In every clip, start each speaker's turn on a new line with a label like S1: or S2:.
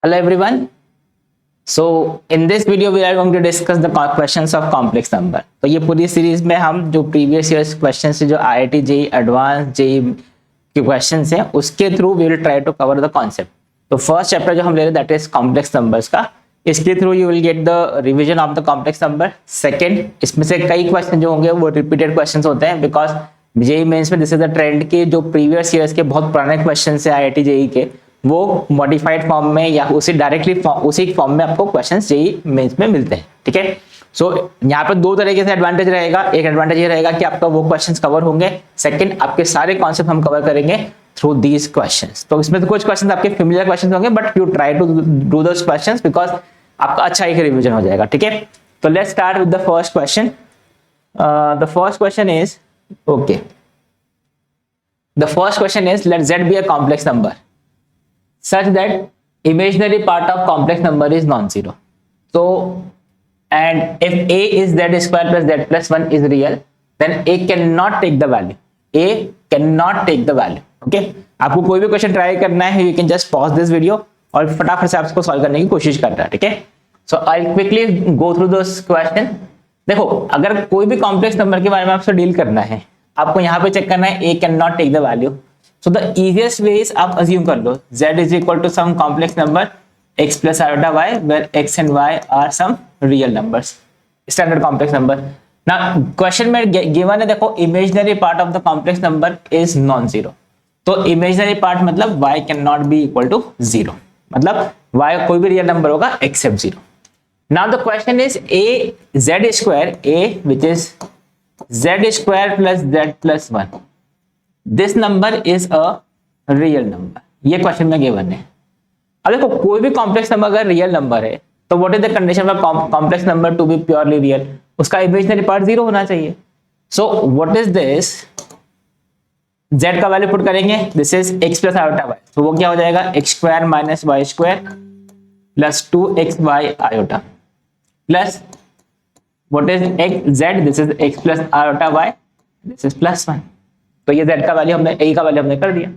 S1: Hello everyone. So in this video we are going to discuss the questions of complex number. तो ये पूरी series में हम जो प्रीवियस ईयर्स क्वेश्चन से जो आईआईटी जेई एडवांस जेई के क्वेश्चंस हैं उसके through we will try to cover the concept. तो फर्स्ट चैप्टर जो हम ले रहे हैं दैट इज कॉम्प्लेक्स नंबर्स का. इसके through you will get the revision of the complex number. Second, इसमें से कई क्वेश्चन जो होंगे वो रिपीटेड क्वेश्चंस होते हैं बिकॉज जेई मेंस में दिस इज द ट्रेंड के जो प्रीवियस ईयर्स के बहुत पुराने क्वेश्चन है आईआईटी जेई के वो मॉडिफाइड फॉर्म में या उसी डायरेक्टली उसी फॉर्म में आपको क्वेश्चंस जेई मेंस में मिलते हैं. ठीक है. सो यहाँ पर दो तरीके से एडवांटेज रहेगा. एक एडवांटेज ये रहेगा कि आपका वो क्वेश्चंस कवर होंगे. सेकंड, आपके सारे कॉन्सेप्ट हम कवर करेंगे थ्रू दीज क्वेश्चंस. तो इसमें तो कुछ क्वेश्चंस आपके फेमिलियर क्वेश्चंस होंगे but you try to do those questions because आपका अच्छा एक रिवीजन हो जाएगा. ठीक है. तो let's start with the first question. The first question is okay. The first question is let z be a complex number such that imaginary part of complex number is non-zero. So, and if a is z square plus z plus 1 is real, then a cannot take the value. A cannot take the value. Okay? आपको कोई भी question try करना है you can just pause this video और फटाफट से आपको solve करने की कोशिश करना है. ठीक है. So I'll quickly go through those question. देखो, अगर कोई भी कॉम्प्लेक्स नंबर के बारे में आपसे डील करना है आपको यहाँ पे चेक करना है a can not take the value. So the easiest way is आप अज्यूम कर लो z is equal to some complex number x plus iota y where x and y are some real numbers, standard complex number. ना question में given है देखो imaginary part of the complex number is non zero. तो imaginary part मतलब y can not be equal to zero, मतलब y कोई भी real number होगा except zero. Now the question is a z square a which is z square plus z plus 1. This number is a real number. ये question में given है. अब देखो कोई भी कॉम्प्लेक्स नंबर अगर रियल नंबर है तो what is the condition for complex number to be purely real? उसका इमेजिनरी पार्ट जीरो होना चाहिए. So what is this? z का वैल्यू पुट करेंगे. This is x plus iota y. तो वो क्या हो जाएगा x square minus y square plus 2xy iota plus what is x z? This is x plus iota y. This is plus 1. तो ये z का value हमने a का वैल्यू हमने कर दिया.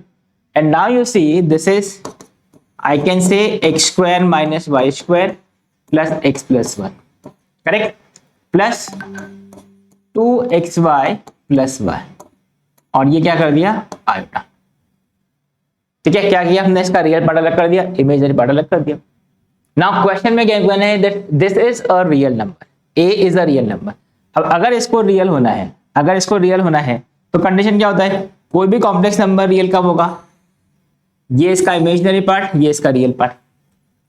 S1: And now you see this is I can say x square minus y square plus x plus 1. Correct? Plus 2xy plus y. और ये क्या कर दिया? आयोटा. ठीक है. क्या किया हमने? इसका रियल पार्ट अलग कर दिया, इमेजिनरी पार्ट अलग कर दिया. Now क्वेश्चन में क्या है that this is a real number. a is a real number. अब अगर इसको रियल होना है तो कंडीशन क्या होता है? कोई भी कॉम्प्लेक्स नंबर रियल कब होगा? ये इसका इमेजिनरी पार्ट, ये इसका real part.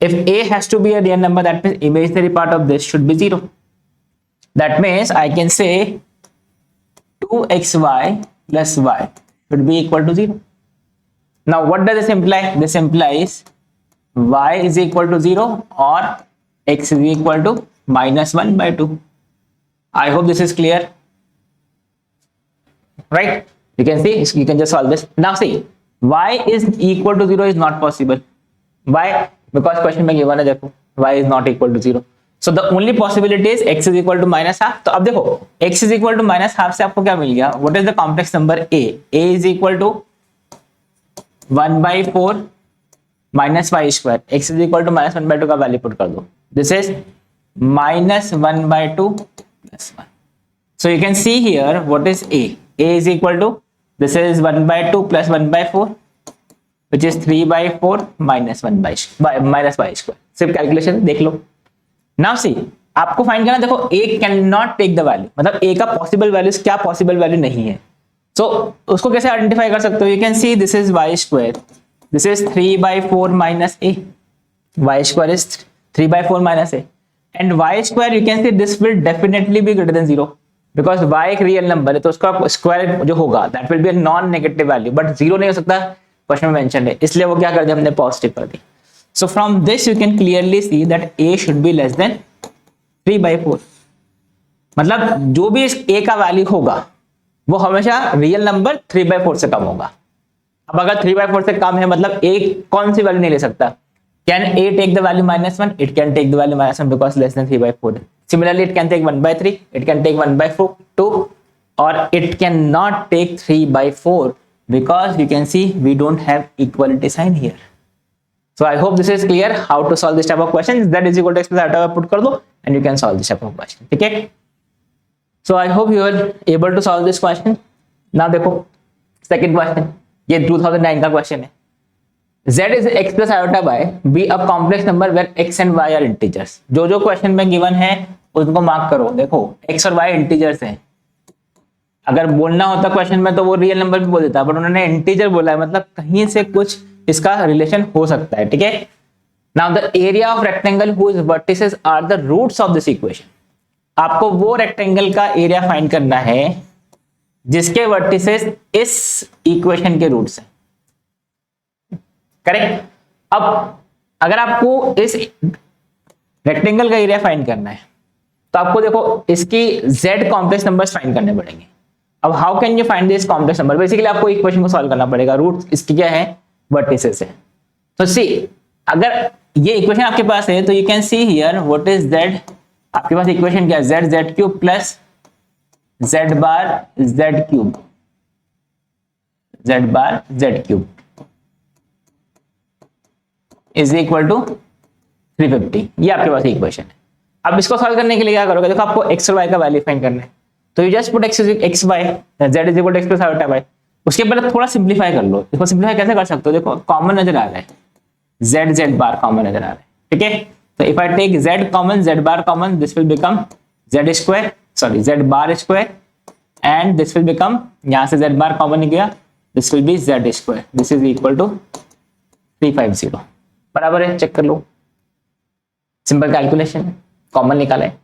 S1: If a has to be a real number that means imaginary part of this should be zero. That means I can say 2xy plus y should be equal to 0. Now what does this imply? This implies y is equal to 0 or x is equal to minus 1 by 2. I hope this is clear. Right? You can see, you can just solve this. Now see, y is equal to 0 is not possible. Why? Because question में given है देखो, y is not equal to 0. So the only possibility is x is equal to minus half. तो अब देखो, x is equal to minus half से आपको क्या मिल गया? What is the complex number a? a is equal to 1 by 4 minus y square. x is equal to minus 1 by 2 का value put कर दो. This is minus 1 by 2 plus 1. So you can see here what is a. a is equal to this is 1 by 2 plus 1 by 4 which is 3 by 4 minus 1 by minus y square. सिर्फ calculation देख लो. Now see, आपको find करना देखो a cannot take the value, मतलब a का possible value क्या possible value नहीं है. So उसको कैसे आइडेंटिफाई कर सकते हो? You can see this is y square, this is 3 by 4 minus a. y square is 3 by 4 minus a. And y square you can see this will definitely be greater than 0 because y एक real number है तो उसका square जो होगा that will be a non negative value but zero नहीं हो सकता. Question में मेंशन है इसलिए वो क्या कर दिया हमने पॉजिटिव कर दी. So from this you can clearly see that a should be less than 3 by 4. मतलब जो भी इस a का वैल्यू होगा वो हमेशा रियल नंबर 3 by 4 से कम होगा. अब अगर 3 by 4 से कम है मतलब a कौन सी वैल्यू नहीं ले सकता? Can a take the value minus 1? It can take the value minus 1 because less than 3 by 4. Similarly, it can take 1 by 3. It can take 1 by 2. Or it cannot take 3 by 4 because you can see we don't have equality sign here. So I hope this is clear how to solve this type of question. Z is equal to x plus iota put कर दो and you can solve this type of question. ठीक है? So I hope you are able to solve this question. Now देखो second question. ये 2009 का question है. Z is x plus iota by be a complex number where x and y are integers. जो जो question में given है उसको mark करो. देखो x और y integers हैं. अगर बोलना होता क्वेश्चन में तो वो रियल नंबर भी बोल देता है, बट उन्होंने इंटीजर बोला है, मतलब कहीं से कुछ इसका रिलेशन हो सकता है. ठीक है. Now the area of rectangle whose vertices are the roots of this equation. आपको वो रेक्टेंगल का एरिया फाइंड करना है जिसके वर्टिसेस इस इक्वेशन के रूट्स हैं. करेक्ट. अब अगर आपको इस रेक्टेंगल का एरिया फाइंड करना है तो आपको देखो इसकी z कॉम्प्लेक्स नंबर्स फाइंड करने पड़ेंगे. अब how can you find this complex number? Basically आपको इक्वेशन को सॉल्व करना पड़ेगा. रूट इसकी क्या है? वर्टिसेस है. तो सी अगर ये इक्वेशन आपके पास है तो you can see here what is z. आपके पास इक्वेशन क्या है? z cube plus z bar z cube is equal to 350. ये आपके पास इक्वेशन है. अब इसको सॉल्व करने के लिए क्या करोगे? देखो आपको x और y का वैल्यू फाइंड करना है तो you just put x y z is equal to x plus iota y. उसके बाद थोड़ा सिंपलीफाई कर लो. इसको सिंपलीफाई कैसे कर सकते हो? देखो कॉमन नजर आ रहा है, z बार कॉमन नजर आ रहा है. ठीक है. तो if I take z common, z bar common, this will become z bar square and this will become, यहां से z बार कॉमन गया, this will be z square. This is equal to 350. बराबर है. चेक कर लो. Simple calculation, common निकाला है.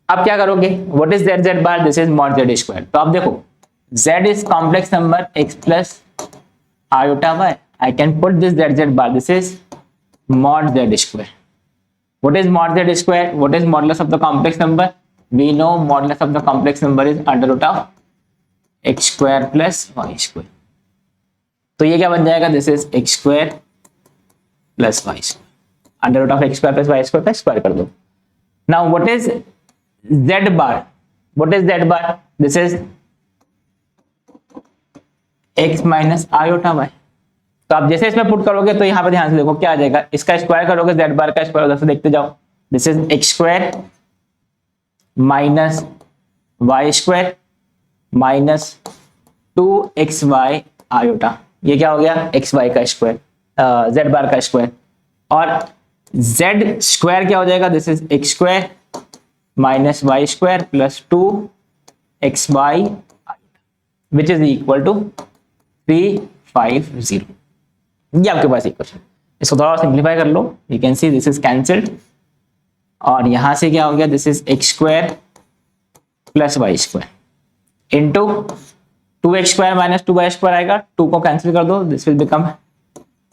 S1: अब क्या करोगे? What is z bar? This is mod z square. तो आप देखो z is complex number x plus iota y. I can put this z bar. This is mod z square. What is mod z square? What is modulus of the complex number? We know modulus of the complex number is under root of x square plus y square. तो ये क्या बन जाएगा? This is x square plus y square. Under root of x square plus y square का square कर दो. Now what is z bar? What is z bar? This is x minus iota y. तो आप जैसे इसमें put करोगे तो यहाँ पे ध्यान से देखो क्या आ जाएगा. इसका स्क्वायर करोगे, z बार का स्क्वायर, उधर से देखते जाओ. This is x square minus y square minus 2xy iota. ये क्या हो गया? xy का स्क्वायर, z बार का स्क्वायर. और z स्क्वायर क्या हो जाएगा? This is x square minus y square plus 2xy which is equal to 350. ये आपके पास इक्वेशन. इसको थोड़ा सिंप्लीफाई कर लो. You can see this is cancelled और यहां से क्या हो गया? This is x square plus y square into 2x square minus 2y square आएगा. 2 को कैंसिल कर दो. This will become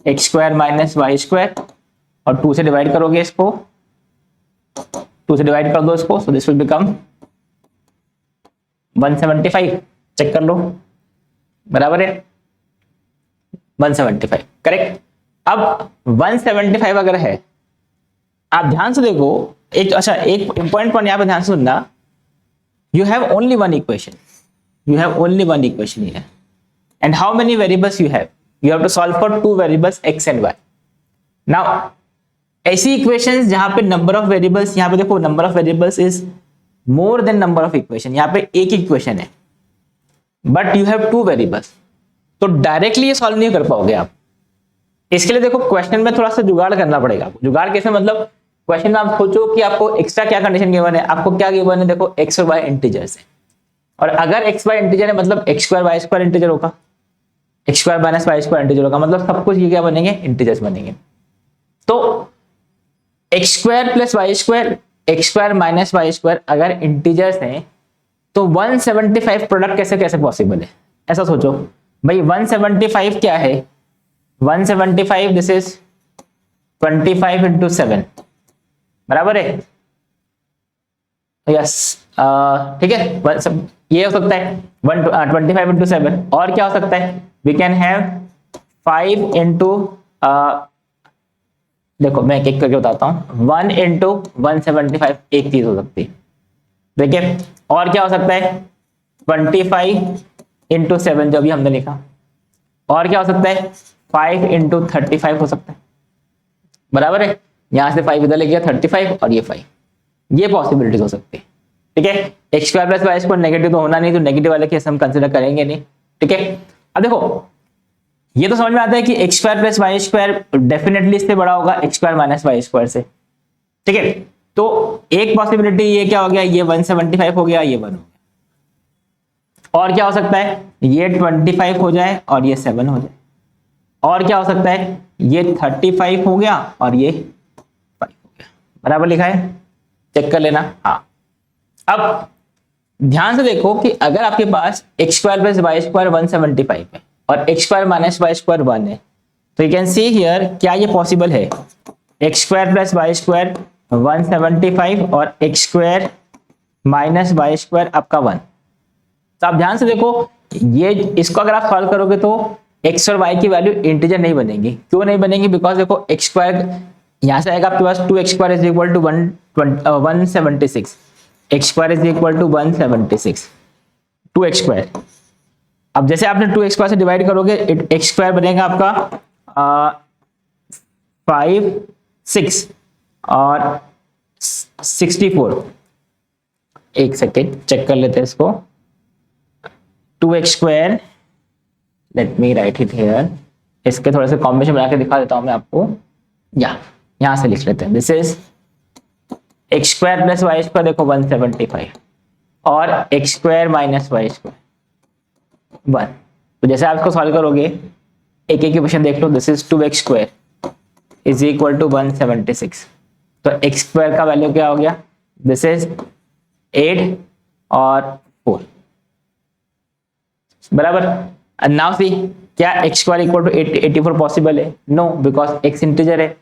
S1: x square minus y square और 2 से डिवाइड करोगे इसको, 2 से डिवाइड कर दो इसको. So this will become 175. Check कर लो. बराबर है 175. करेक्ट. अब 175 अगर है, आप ध्यान से देखो एक, अच्छा एक इंपॉर्टेंट पॉइंट यहां पे ध्यान से सुनना. You have only one equation. Here and how many variables you have? You have to solve for 2 variables x and y. Now ऐसी इक्वेशंस जहां पे नंबर ऑफ वेरिएबल्स, यहां पे देखो number of variables is more than number of equation. यहां पे एक equation है बट यू हैव 2 वेरिएबल्स, तो डायरेक्टली ये सॉल्व नहीं कर पाओगे आप. इसके लिए देखो क्वेश्चन में थोड़ा सा जुगाड़ करना पड़ेगा आपको. जुगाड़ कैसे? मतलब क्वेश्चन में आप सोचो कि आपको एक्स्ट्रा क्या कंडीशन गिवन है. आपको क्या गिवन है? देखो x और y इंटीजर्स है, और अगर x y इंटीजर है मतलब x square y square integer होगा, x square minus y square integer होगा, मतलब सब कुछ ये क्या बनेंगे? इंटीजर्स बनेंगे. तो x square plus y square, x square minus y square अगर इंटीजर्स हैं तो 175 प्रोडक्ट कैसे कैसे पॉसिबल है? ऐसा सोचो भाई. 175 क्या है? 175 दिस इज 25 इंटू 7. बराबर है. यस. ठीक है. ये हो सकता है 25 इंटू 7. और क्या हो सकता है? वी कैन हैव 5 इंटू, देखो मैं एक एक करके बताता हूँ. 1 इंटू 175 एक चीज हो सकती है. देखिए और क्या हो सकता है? 25 इंटू 7 जो भी हमने लिखा. और क्या हो सकता है? 5 इंटू 35 हो सकता है. बराबर है, यहां से 5 इधर ले गया 35 और ये 5, ये पॉसिबिलिटी हो सकती है। ठीक है, x square plus y square negative तो होना नहीं, तो नेगेटिव वाले केस हम कंसिडर करेंगे नहीं। ठीक है, अब देखो ये तो समझ में आता है कि x square plus y square definitely इससे बड़ा होगा x square minus y square से। ठीक है, तो एक पॉसिबिलिटी ये क्या हो गया, ये 175 हो गया, ये 1 हो गया, और क्या हो सकता है, ये 25 हो जाए और ये 7 हो जाए, और क्या हो सकता है, ये 35 हो गया और ये 5 हो गया। बराबर लिखा है, चेक कर लेना। हाँ, अब ध्यान से देखो कि अगर आपके पास x square plus y square 175 है और x square minus y square 1 है, तो यू कैन सी हियर क्या ये पॉसिबल है, x square plus y square 175 और x square minus y square आपका 1। तो आप ध्यान से देखो, ये इसको अगर आप सॉल्व करोगे तो एक्स और वाई की वैल्यू इंटीजर नहीं बनेगी। क्यों नहीं बनेगी, बिकॉज देखो एक्स स्क्वायर यहां से आएगा आपके पास 2 x square is equal to 176, x square is equal to 176 2 x square. अब जैसे आपने 2 एक्स स्क्वायर से डिवाइड करोगे, एक्स स्क्वायर बनेगा आपका 5 6 और 64। एक सेकेंड चेक कर लेते हैं इसको, 2x square, late me write it here, इसके थोड़े से कॉम्बिनेशन बना के दिखा देता हूं मैं आपको, यहां से लिख लेते हैं, this is x square plus y square, देखो 175 और x square minus y square 1। तो जैसे आप इसको सॉल्व करोगे, एक एक क्वेश्चन देख लो, this is 2x square is equal to 176, तो एक्स स्क्वायर का वैल्यू क्या हो गया, दिस इज 8 और 4। बराबर, नाउ सी क्या x square equal to 84 possible है, नो, बिकॉज एक्स इंटीजर है,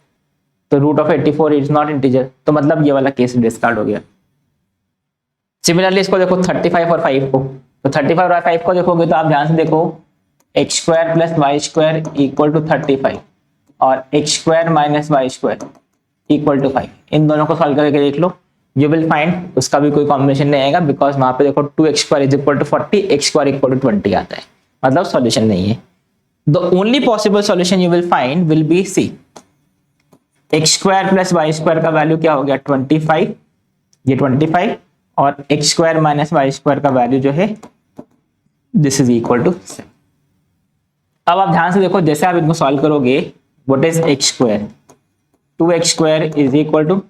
S1: तो root of 84 is not integer, तो मतलब ये वाला केस डिस्कार्ड हो गया। सिमिलरली इसको देखो 35 और 5 को, तो 35 और 5 को देखोगे तो आप ध्यान से देखो, x square plus y square equal to 35 और x square minus y square equal to 5, इन दोनों को सॉल्व करके देख लो, यू विल फाइंड उसका भी कोई कॉम्बिनेशन नहीं आएगा, बिकॉज वहां पे देखो 2x square is equal to 40, x square equal to 20 आता है, मतलब सॉल्यूशन नहीं है। The only possible solution you will find will be see, x square plus y square का वैल्यू क्या हो गया 25, ये 25, और x square minus y square का वैल्यू जो है दिस इज इक्वल टू 7। अब आप ध्यान से देखो, जैसे आप इनको सॉल्व करोगे, what is x square, 2x square is equal to,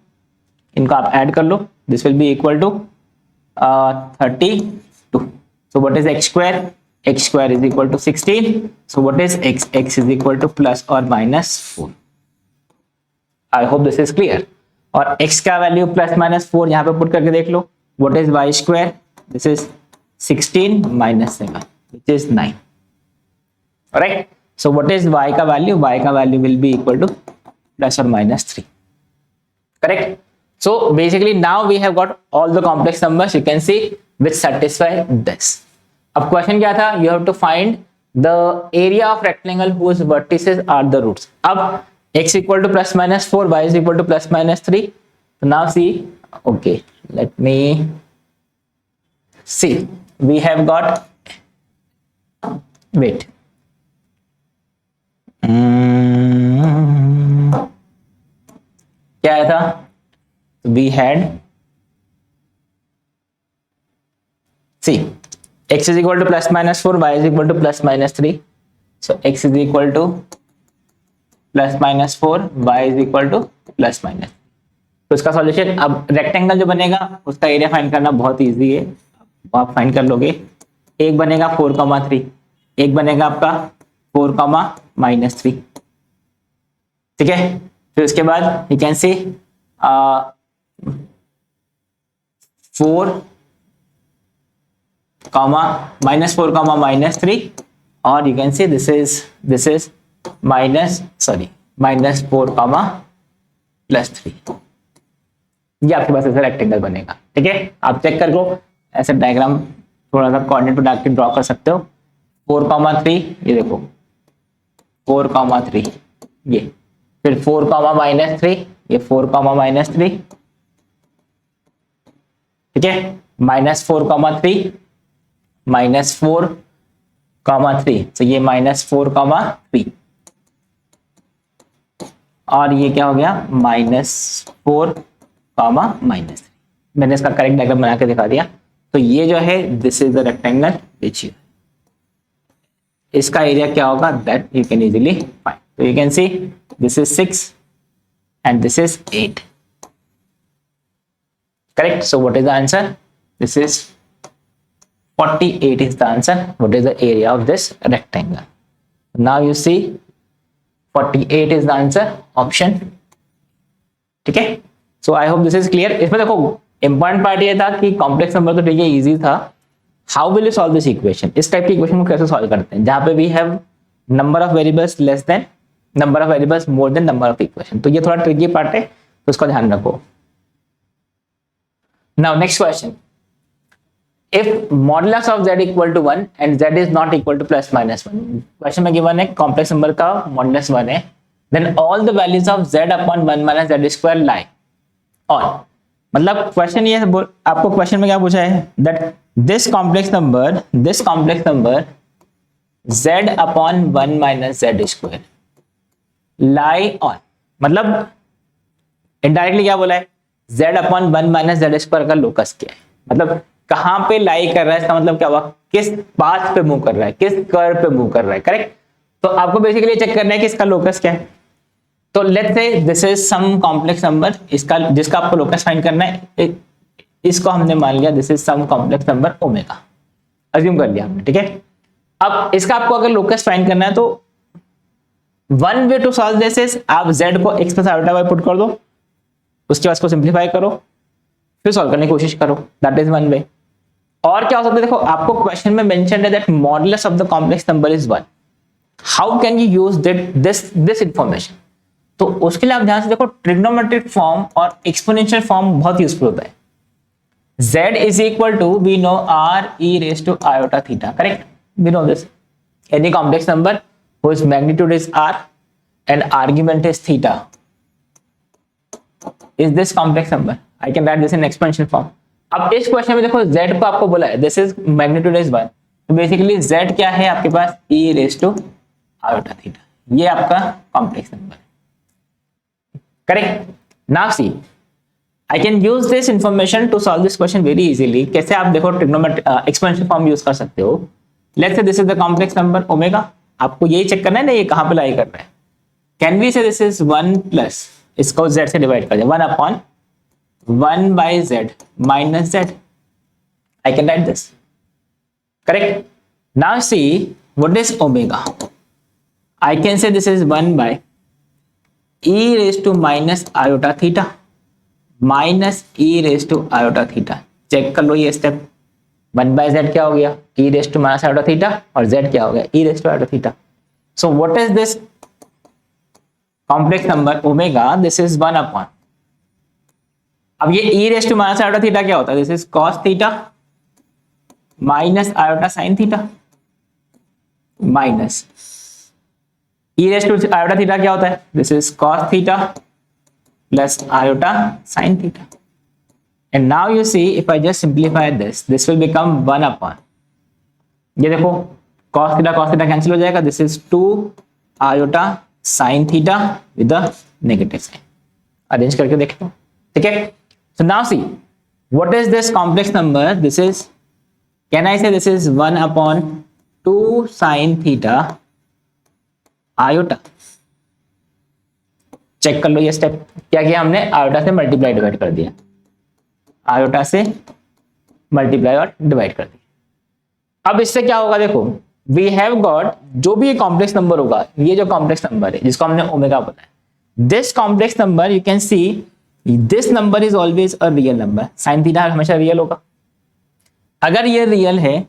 S1: इनको आप ऐड कर लो, this will be equal to 32। So what is x square, x square is equal to 16, so what is x, x is equal to plus और minus 4। I hope this is clear. और x का value plus minus 4 यहाँ पे put करके देख लो, what is y square, this is 16 minus 7 which is 9। Right, so what is y का value, y का value will be equal to plus और minus 3। Correct, so basically now we have got all the complex numbers you can see which satisfy this. अब question क्या था, you have to find the area of rectangle whose vertices are the roots. अब x equal to plus minus 4, y is equal to plus minus 3. So now see, okay, let me see, we have got, wait, क्या आया था, we had, see, x is equal to plus minus 4, y is equal to plus minus 3. So x is equal to plus minus 4, y is equal to plus minus. तो इसका solution, अब rectangle जो बनेगा उसका area find करना बहुत easy है, आप फाइंड कर लोगे। एक बनेगा 4,3, एक बनेगा आपका 4,-3, ठीक है। फिर उसके बाद यू कैन सी 4, -4, और you can see this is -4, +3। ये आपके पास ऐसा रेक्टेंगल बनेगा, ठीक है। आप चेक कर लो, ऐसे डायग्राम थोड़ा सा कोऑर्डिनेट बना के ड्रॉ कर सकते हो। 4,3, ये देखो 4,3, ये फिर 4,-3, ये 4,-3, ठीक है। -4,3, -4,3, तो ये -4,3, और ये क्या हो गया -4 कॉमा -3। मैंने इसका करेक्ट डायग्राम बना के दिखा दिया। तो ये जो है this is the rectangle which इसका एरिया क्या होगा that you can easily find. तो you can see this is 6 and this is 8, correct? So what is the answer? This is 48 is the answer. What is the area of this rectangle? Now you see 48 is the answer, option, ठीक है? So I hope this is clear. इसमें देखो important part ये था कि complex number तो ठीक है easy था, how will you solve this equation? इस टाइप की इक्वेशन को कैसे सॉल्व करते हैं जहां पे we have number of variables less than number of variables more than number of equation। तो ये थोड़ा ट्रिकी पार्ट है, तो उसका ध्यान रखो। Now next question, if modulus of z equal to 1 and z is not equal to plus minus 1, question में given है कॉम्प्लेक्स नंबर का मॉडुलस 1 है, then all the values of z upon 1 minus z square lie on, मतलब question ये आपको question में क्या पूछा है that this complex number z upon 1 minus z square lie on, मतलब इनडायरेक्टली क्या बोला है z upon 1 minus Z square का लोकस क्या है, मतलब कहां पे लाई कर रहा है, इसका मतलब क्या हुआ किस पाथ पे मूव कर रहा है, किस कर्व पे मूव कर रहा है, करेक्ट? तो आपको बेसिकली चेक करना है कि इसका लोकस क्या है। तो let's say this is some complex number, इसका जिसका आपको लोकस फाइंड करना है, इसको हमने मान लिया this is some complex number omega, assume कर लिया हमने, ठीक है? अब इसका आपको अगर लोकस फाइंड करना है तो one way to solve this is आप z को x plus iota y put कर दो, उसके बाद इसको सिंप्लीफाई करो, फिर सॉल्व करने की कोशिश करो, दैट इज वन वे। और क्या हो सकता है, देखो आपको क्वेश्चन में मेंशन है that modulus of the complex number is 1, how can you use this information? तो उसके लिए आप ध्यान से देखो, ट्रिग्नोमेट्रिक फॉर्म और एक्सपोनेंशियल फॉर्म बहुत यूजफुल होता है। z is equal to we know r e raise to iota theta, correct? We know this, any complex number whose magnitude is r and argument is theta is this complex number, I can write this in exponential form। अब इस question में देखो z को आपको बोला है this is magnitude is 1, तो basically z क्या है आपके पास e raised to iota theta, ये आपका कॉम्प्लेक्स नंबर है, correct? Now C I can use this information to solve this question very easily। कैसे आप देखो ट्रिग्नोमेट्रिक एक्सपोनेंशियल फॉर्म यूज कर सकते हो। Let's say this is the complex number omega, आपको यही चेक करना है ना ये कहां पे लाई कर रहा है। Can we say this is 1 plus, इसको z से डिवाइड कर दिया 1 upon 1 by z minus z, I can write this, correct? Now see what is omega, I can say this is 1 by e raise to minus iota theta minus e raise to iota theta. Check कर लो ये step, 1 by z क्या हो गया e raise to minus iota theta, और z क्या हो गया e raise to iota theta. So what is this complex number omega, this is 1 upon, अब ये e raise to minus iota theta क्या होता है, this is cos theta minus iota sine theta, minus e raise to iota theta क्या होता है, this is cos theta plus iota sine theta. And now you see if I just simplify this will become 1 upon, ये देखो cos theta cancel हो जाएगा, this is 2 iota sin theta with the negative sign, arrange करके देखते हो, ठीक है? So now see what is this complex number, this is, can I say this is 1 upon 2 sin theta iota। Check कर लो ये स्टेप, क्या किया हमने, आयोटा से मल्टीप्लाई डिवाइड कर दिया, आयोटा से मल्टीप्लाई और डिवाइड कर दिया। अब इससे क्या होगा, देखो वी हैव गॉट, जो भी ये कॉम्प्लेक्स नंबर होगा, ये जो कॉम्प्लेक्स नंबर है जिसको हमने ओमेगा बोला है, this complex number you can see this number is always a real number, sine theta हमेशा रियल होगा। अगर ये रियल है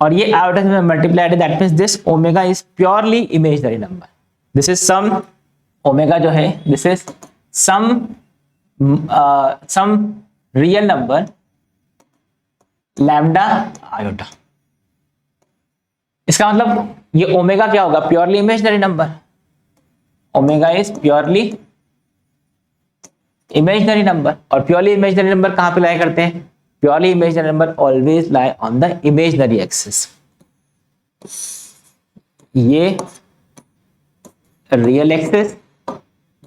S1: और ये आयोटा से मल्टीप्लाइड है, that means this omega is purely imaginary number, this is some omega जो है this is some real number lambda iota. इसका मतलब ये ओमेगा क्या होगा, purely imaginary number, omega is purely imaginary number. और प्योरली इमेजिनरी नंबर कहां पे लाई करते हैं, purely imaginary number always lie on the imaginary axis. ये real axis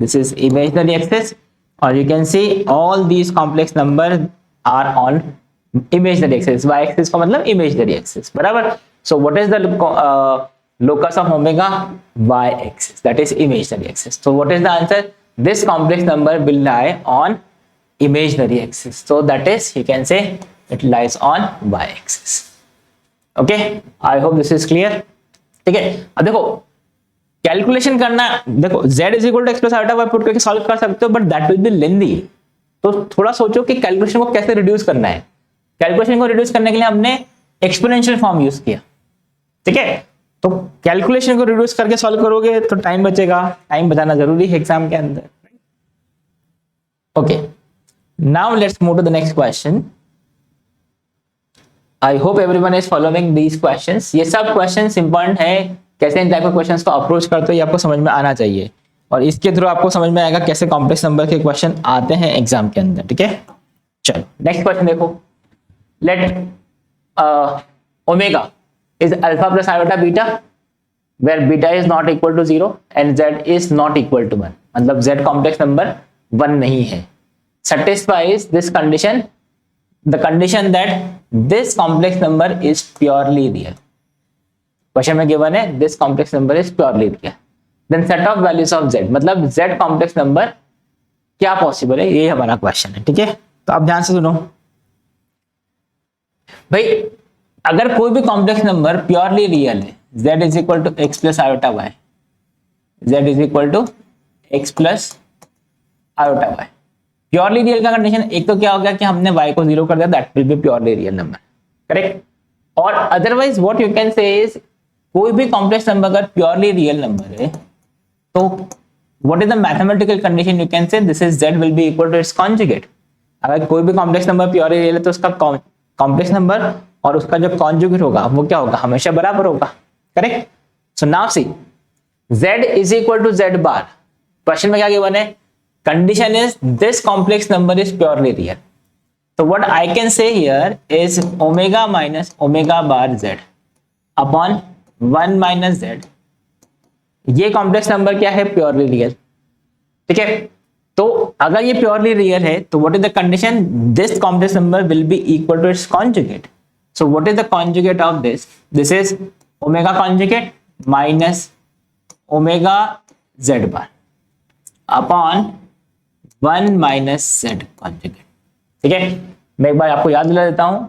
S1: this is imaginary axis, or you can see all these complex number are on imaginary axis. Y axis का मतलब imaginary axis, बराबर. So what is the locus of omega? Y axis, that is imaginary axis. So what is the answer? This complex number will lie on imaginary axis. So that is, you can say it lies on y axis. Okay, I hope this is clear. ठीक है, अब देखो calculation करना, देखो z is equal to x plus iota y put करके solve कर सकते हो, but that will be lengthy. तो थोड़ा सोचो कि कैलकुलेशन को कैसे रिड्यूस करना है. कैलकुलेशन को रिड्यूस करने के लिए हमने एक्सपोनेंशियल फॉर्म यूज किया. ठीक है, तो कैलकुलेशन को रिड्यूस करके सॉल्व करोगे तो टाइम बचेगा. टाइम बचाना जरूरी है एग्जाम के अंदर. Okay, now let's move to the next question. I hope everyone is following these questions. ये सब क्वेश्चंस इंपॉर्टेंट है. कैसे इन टाइप ऑफ क्वेश्चंस को अप्रोच करते हो ये आपको समझ में आना चाहिए, और इसके थ्रू आपको समझ में आएगा कैसे कॉम्प्लेक्स नंबर के क्वेश्चन आते हैं एग्जाम के अंदर. ठीक है, चलो नेक्स्ट क्वेश्चन देखो. Let omega is alpha plus iota beta where beta is not equal to 0 and z is not equal to 1. मतलब z complex number 1 नहीं है. Satisfies this condition, the condition that this complex number is purely real. Question में given है this complex number is purely real. Then set of values of z, मतलब z complex number क्या possible है, ये हमारा question है. ठीक है, तो आप ध्यान से सुनो भाई. अगर कोई भी कॉम्प्लेक्स नंबर प्योरली रियल है, z is equal to x plus iota y, z is equal to x plus iota y. Purely real का कंडीशन एक तो क्या हो गया कि हमने y को 0 कर दिया, that will be purely real number. Correct. और otherwise what you can say is, कोई भी कॉम्प्लेक्स नंबर अगर प्योरली रियल नंबर है तो what is the mathematical condition, you can say this is z will be equal to its conjugate. अगर कोई भी complex number purely real है तो उसका कॉम्प्लेक्स नंबर और उसका जो कॉन्जुगेट होगा वो क्या होगा, हमेशा बराबर होगा. Correct. So now see z is equal to z bar. Question में क्या गिवन है, condition is this complex number is purely real. तो what I can say here is omega minus omega bar z upon 1 minus z. ये complex number क्या है, purely real. ठीक है, तो अगर ये प्योरली रियल है तो what is the condition, this complex number will be equal to its conjugate. So what is the conjugate of this? This is omega conjugate minus omega z bar upon 1 minus z conjugate. ठीक है, मैं एक बार आपको याद दिला देता हूं.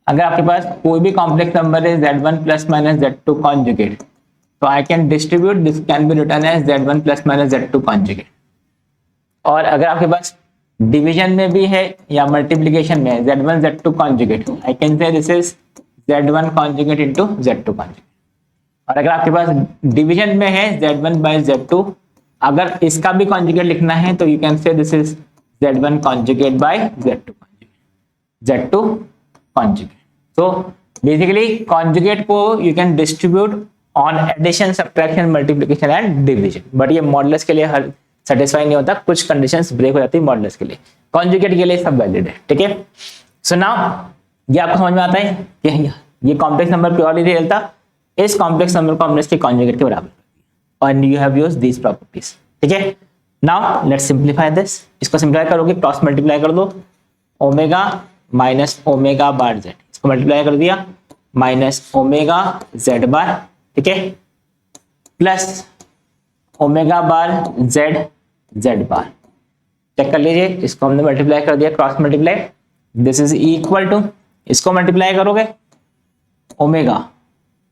S1: अगर आपके पास कोई भी कॉम्प्लेक्स नंबर है z1 plus minus z2 conjugate, तो I can distribute, this can be written as z1 plus minus z2 conjugate. और अगर आपके पास डिवीजन में भी है या मल्टीप्लिकेशन में z1 z2 conjugate, I can say this is z1 conjugate into z2 conjugate. और अगर आपके पास डिवीजन में है z1 बाय z2, अगर इसका भी कॉन्जुगेट लिखना है तो you can say this is z1 conjugate by z2 conjugate. So basically conjugate को you can distribute on addition, subtraction, multiplication and division. But ये मॉडुलस के लिए हर सेटिस्फाई नहीं होता, कुछ कंडीशंस ब्रेक हो जाती है मॉडुलस के लिए. कॉन्जुगेट के लिए सब वैलिड है. ठीक है, सो नाउ ये आपको समझ में आता है कि ये कॉम्प्लेक्स नंबर प्योरली रियल था, इस कॉम्प्लेक्स नंबर को हमने इसके कॉन्जुगेट के बराबर और you have used these properties. ठीक है, नाउ लेट्स सिंप्लीफाई दिस. इसको सिंप्लीफाई करोगे, क्रॉस मल्टीप्लाई कर दो, omega minus omega bar z, इसको मल्टीप्लाई कर दिया, माइनस ओमेगा जेड बार. ठीक है, plus omega bar z z bar. Check कर लीजिए, इसको हमने मल्टीप्लाई कर दिया, cross multiply. This is equal to, इसको मल्टीप्लाई करोगे omega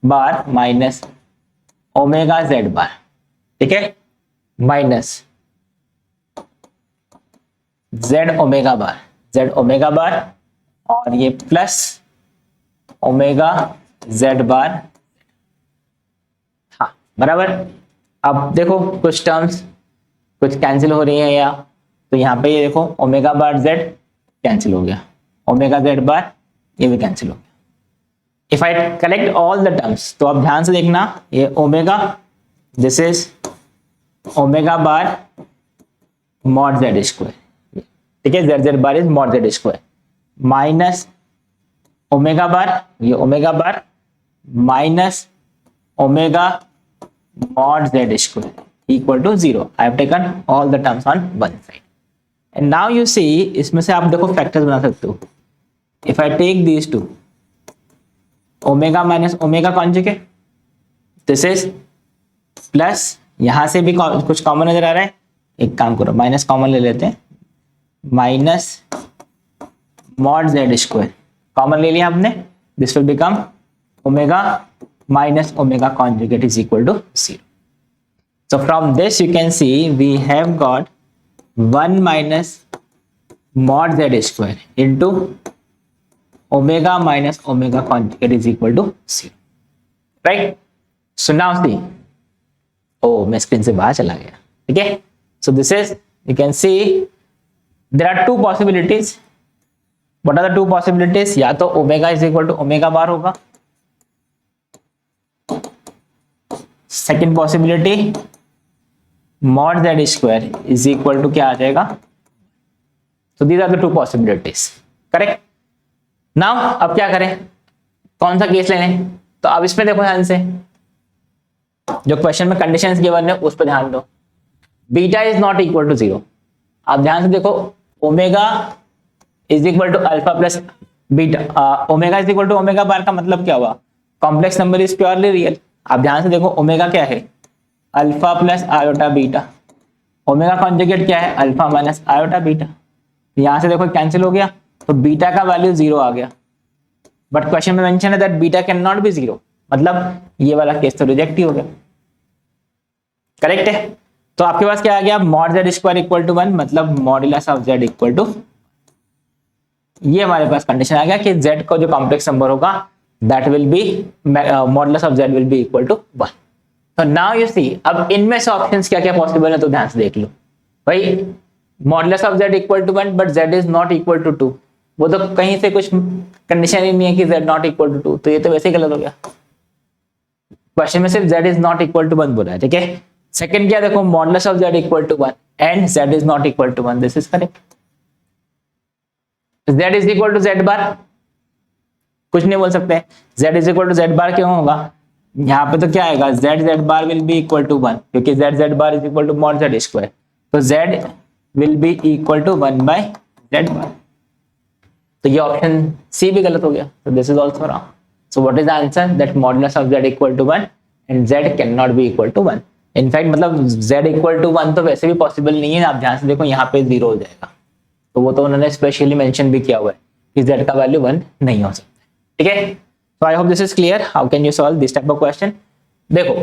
S1: bar minus omega z bar. ठीक है, माइनस जेड ओमेगा बार और ये प्लस ओमेगा जेड बार. हाँ बराबर. अब देखो कुछ टर्म्स कुछ कैंसिल हो रही है, या तो यहाँ पे ये देखो ओमेगा बार जेड कैंसिल हो गया, ओमेगा जेड बार ये भी कैंसिल हो गया. If I collect all the terms, तो आप ध्यान से देखना, ये omega, this is omega bar mod z square. ठीक है, z z bar is mod z square, minus omega bar, ये omega bar minus omega mod z square equal to 0. I have taken all the terms on one side. And now you see, इसमें से आप देखो factors बना सकते हो. If I take these two, omega minus omega conjugate, this is plus, यहां से भी कुछ कॉमन नजर आ रहा है, एक काम करो माइनस कॉमन ले लेते हैं, minus mod z square common ले लिया हमने, this will become omega minus omega conjugate is equal to 0. So from this you can see we have got 1 minus mod z square into omega minus omega conjugate is equal to 0. Right? So now see, oh मैं screen से बाहर चला गया, ठीक है? So this is, you can see there are two possibilities. What are the two possibilities? या तो omega is equal to omega bar होगा, second possibility mod z square is equal to क्या आ जाएगा. So these are the two possibilities. Correct. Now अब क्या करें, कौन सा केस लेने? तो अब इसमें देखो ध्यान से, जो क्वेश्चन में कंडीशंस गिवन है उस पर ध्यान दो. Beta is not equal to 0. आप ध्यान से देखो, omega is equal to alpha plus beta, omega is equal to omega bar का मतलब क्या हुआ, complex number is purely real. आप ध्यान से देखो, ओमेगा क्या है, alpha plus iota beta, omega conjugate क्या है, अल्फा माइनस आयोटा बीटा. यहां से देखो कैंसिल हो गया, तो बीटा का वैल्यू 0 आ गया. बट क्वेश्चन में मेंशन है that beta can not B 0, मतलब ये वाला केस तो रिजेक्ट ही हो गया. करेक्ट है. तो आपके पास क्या आ गया, mod z square equal to 1, मतलब modulus of z equal to, ये हमारे पास कंडीशन आ गया कि जेड को जो कॉम्प्लेक्स नंबर होगा that will be modulus of z will be equal to 1. So now you see, अब इनमें से ऑप्शंस क्या क्या पॉसिबल है तो ध्यान से देख लो भाई. modulus of z equal to 1 but z is not equal to 2, वो तो कहीं से कुछ कंडीशन ही नहीं है कि z not equal to 2, तो ये तो वैसे ही गलत हो गया. क्वेश्चन में सिर्फ z is not equal to 1 बोला है, ठीक है. सेकंड क्या देखो, modulus of z equal to 1 and z is not equal to 1, this is correct. z is equal to z bar, कुछ नहीं बोल सकते. z is equal to z bar क्यों होगा, यहाँ पे तो क्या आएगा, z bar will be equal to 1, क्योंकि z bar is equal to mod z square, तो z will be equal to 1 by z bar. तो ये ऑप्शन सी भी गलत हो गया, तो this is also wrong. So what is the answer, that modulus of z equal to 1 and z can not be equal to 1. In fact मतलब z equal to 1 तो वैसे भी पॉसिबल नहीं है. आप ध्यान से देखो, यहाँ पे 0 हो जाएगा, तो वो तो उन्होंने स्पेशली मेंशन भी किया हुआ है कि z का वैल्यू 1 नहीं हो सकता. ठीक है. तो आई hope this is clear. How can you solve this type of question. देखो,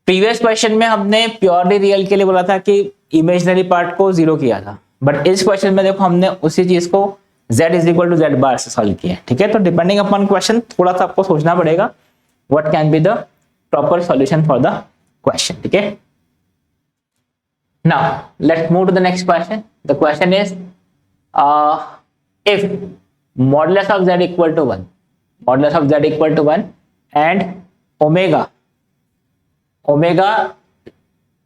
S1: प्रीवियस क्वेश्चन में हमने प्योरली रियल के लिए बोला था कि इमेजिनरी पार्ट को 0 किया था, बट इस क्वेश्चन में देखो हमने उसी चीज को z is equal to z bar से सॉल्व किया है. ठीक है. तो डिपेंडिंग अपॉन क्वेश्चन थोड़ा सा आपको सोचना पड़ेगा what can be the proper solution for the question. ठीक है. Now let's move to the next question. The question is if modulus of z equal to 1, modulus of z equal to 1 and omega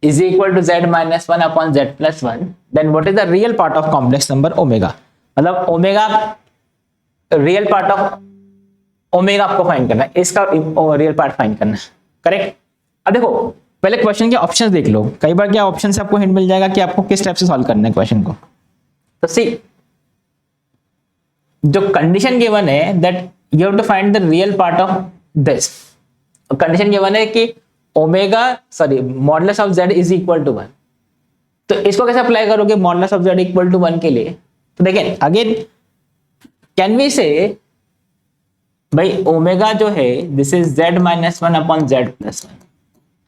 S1: is equal to z minus 1 upon z plus 1, then what is the real part of complex number omega. मतलब omega real part of omega आपको find करना है, इसका real part find करना है. Correct. अब देखो, पहले क्वेश्चन के ऑप्शंस देख लो. कई बार क्या ऑप्शन से आपको हिंट मिल जाएगा कि आपको किस टाइप से सॉल्व करना है क्वेश्चन को. तो सी, जो कंडीशन गिवन है that you have to find the real part of this. Condition given है कि omega modulus of z is equal to 1. तो इसको कैसे अप्लाई करोगे modulus of z equal to 1 के लिए. तो देखें अगेन, कैन वी से भाई ओमेगा जो है this is z minus 1 upon z plus 1.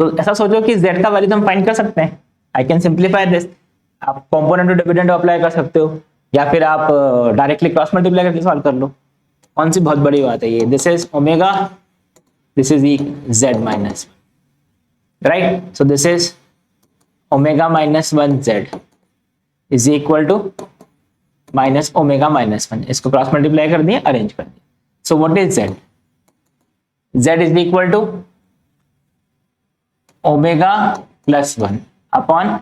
S1: तो ऐसा सोचो कि z का वैल्यू तो हम फाइंड कर सकते हैं. I can simplify this. आप कॉम्पोनेंट टू डिविडेंड अप्लाई कर सकते हो, या फिर आप डायरेक्टली क्रॉस मल्टीप्लाई करके सॉल्व कर लो. कौन सी बहुत बड़ी बात है ये. This is omega, this is z minus 1, right. So this is omega minus 1 z is equal to minus omega minus 1. इसको क्रॉस मल्टीप्लाई कर दिए, अरेंज कर दिए. So what is z, z is equal to omega plus 1 upon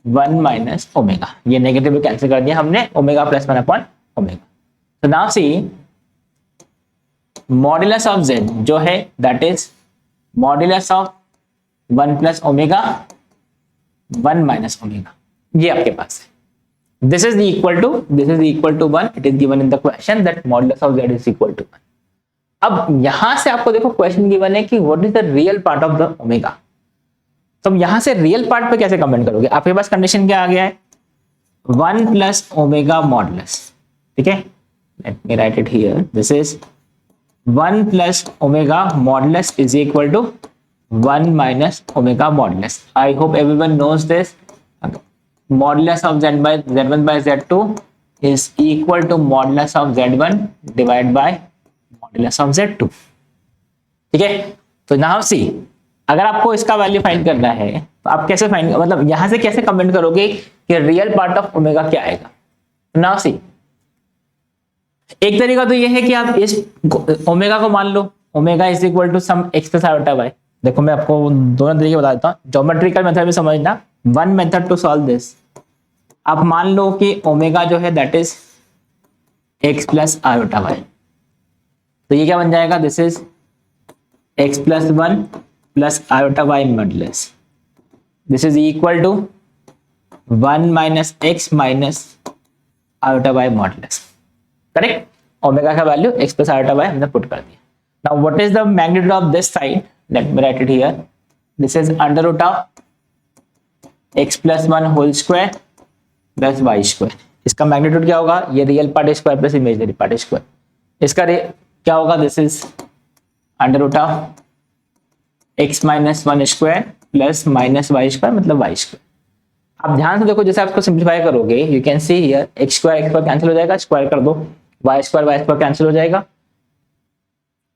S1: 1 minus omega. ये negative cancel कर दिया हमने, omega plus 1 upon omega. तो now see, modulus of z जो है that is modulus of 1 plus omega 1 minus omega, ये आपके पास है। This is equal to 1, it is given in the question that modulus of z is equal to 1। अब यहां से आपको देखो क्वेश्चन गिवन है कि what is the real part of the omega. तो अब यहां से रियल पार्ट पे कैसे कमेंट करोगे? आपके पास कंडीशन क्या आ गया है? 1 प्लस ओमेगा मॉडुलस, ठीक है, let me write it here, this is 1 plus omega modulus is equal to 1 minus omega modulus. I hope everyone knows this. Modulus of z1 by z2 is equal to modulus of z1 divide by modulus of z2, ठीक है। तो now सी, अगर आपको इसका value find करना है तो आप कैसे फाइंड, मतलब यहां से कैसे कमेंट करोगे कि रियल पार्ट ऑफ ओमेगा क्या आएगा? नाउ सी, एक तरीका तो ये है कि आप इस ओमेगा को मान लो omega is equal to some x plus iota y. देखो मैं आपको दोनों तरीके बता देता हूँ, ज्योमेट्रिकल मेथड में समझना। One method to solve this, आप मान लो कि ओमेगा जो है that is x plus iota y, तो ये क्या बन जाएगा? This is x plus 1 plus iota y modulus, this is equal to 1 minus x minus iota y modulus, correct. Omega का value x plus iota y हमने put कर दिया। Now what is the magnitude of this side? Let me write it here, this is under root of x plus 1 whole square plus y square. इसका magnitude क्या होगा? ये real part square plus imaginary part square. इसका क्या होगा? This is under root of x minus 1 square plus minus y square, मतलब y square. आप ध्यान से देखो, जैसे आपको सिंप्लीफाई करोगे you can see here x square cancel हो जाएगा, स्क्वायर कर दो, वाई स्क्वायर कैंसिल हो जाएगा,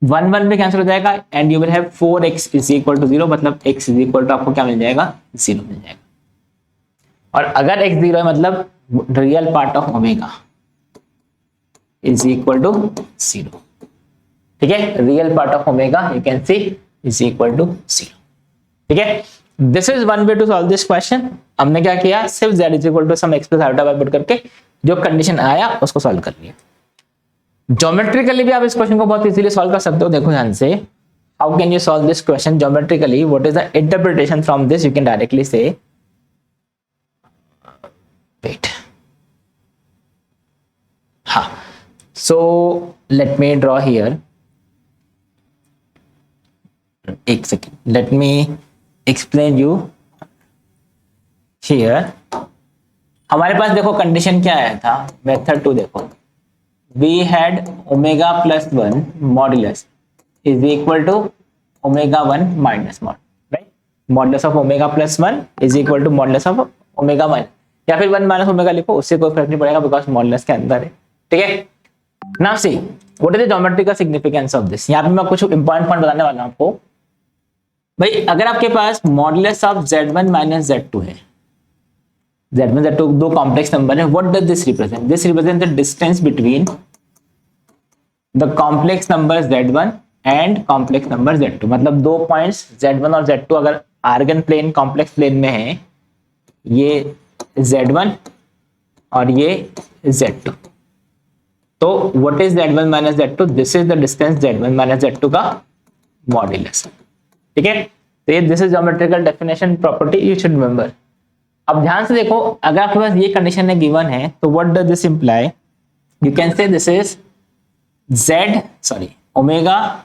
S1: 1 1 में कैंसिल हो जाएगा and you will have 4x is equal to 0, मतलब x इज इक्वल टू आपको क्या मिल जाएगा? 0 मिल जाएगा। और अगर x 0 है मतलब real part of omega is equal to 0, ठीक है। Real part of omega you can see is equal to 0, ठीक है। This is one way to solve this question. हमने क्या किया? सिर्फ z is equal to some x plus iota y put करके जो कंडीशन आया उसको सॉल्व कर लिया। ज्योमेट्रिकली भी आप इस क्वेश्चन को बहुत इजीली सॉल्व कर सकते हो। देखो ध्यान से, how can you solve this question geometrically? What is the interpretation from this? You can directly say, wait, हाँ, so let me draw here, एक second, let me explain you here. हमारे पास देखो कंडीशन क्या आया था, मेथड 2 देखो, we had omega plus 1 modulus is equal to omega 1 minus mod, right? Modulus of omega plus 1 is equal to modulus of omega 1, या फिर 1 minus omega लिखो, उससे कोई फर्क नहीं पड़ेगा बिकॉज मॉडुलस के अंदर है, ठीक है। Now see what is the geometrical significance of this. यहाँ पे मैं कुछ इंपॉर्टेंट पॉइंट बताने वाला हूँ आपको। भाई अगर आपके पास modulus of z1 minus z2 है, z1 z2 दो कॉम्प्लेक्स नंबर है, what does this represent? This represent the distance between the complex number z1 and complex number z2। मतलब दो पॉइंट्स z1 और z2 अगर आर्गन प्लेन कॉम्प्लेक्स प्लेन में है, ये z1 और ये z2, तो what is z1 minus z2? This is the distance z1 minus z2 का मॉडुलस, ठीक है। तो ये this is geometrical definition property, you should remember. अब ध्यान से देखो, अगर आपके पास ये कंडीशन है गिवन है, तो what does this imply? You can say this is omega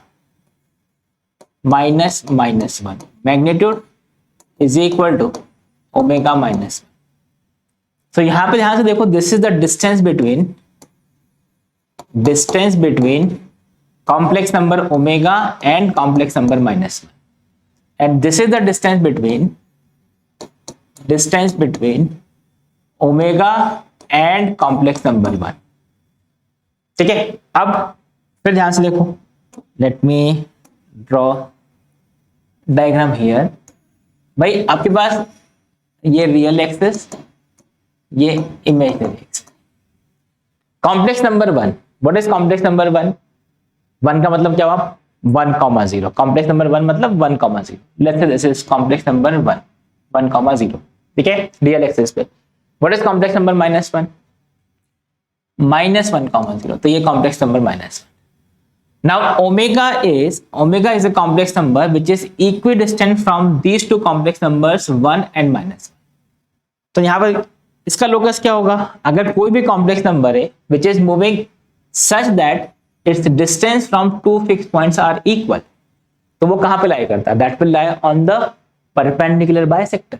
S1: minus minus 1 magnitude is equal to omega minus. तो यहां पे ध्यान से देखो, this is the distance between complex number omega and complex number minus 1, and this is the distance between omega and complex number 1, ठीक है। अब फिर ध्यान से देखो, let me draw diagram here. भाई आपके पास ये रियल एक्सिस, ये imaginary axis. Complex number 1, what is complex number 1? 1 का मतलब क्या हुआ? 1,0। कॉम्प्लेक्स नंबर 1 मतलब 1,0। Let's say this is complex number 1, 1,0, ठीक है, रियल एक्सिस पे। What is complex number -1? -1,0, तो ये complex number -1। Now omega is a complex number which is equidistant from these two complex numbers 1 and -1. तो यहाँ पर इसका लोकस क्या होगा? अगर कोई भी कॉम्प्लेक्स नंबर है which is moving such that its distance from two fix points are equal, तो वो कहां पे लाई करता है? That will lie on the perpendicular bisector.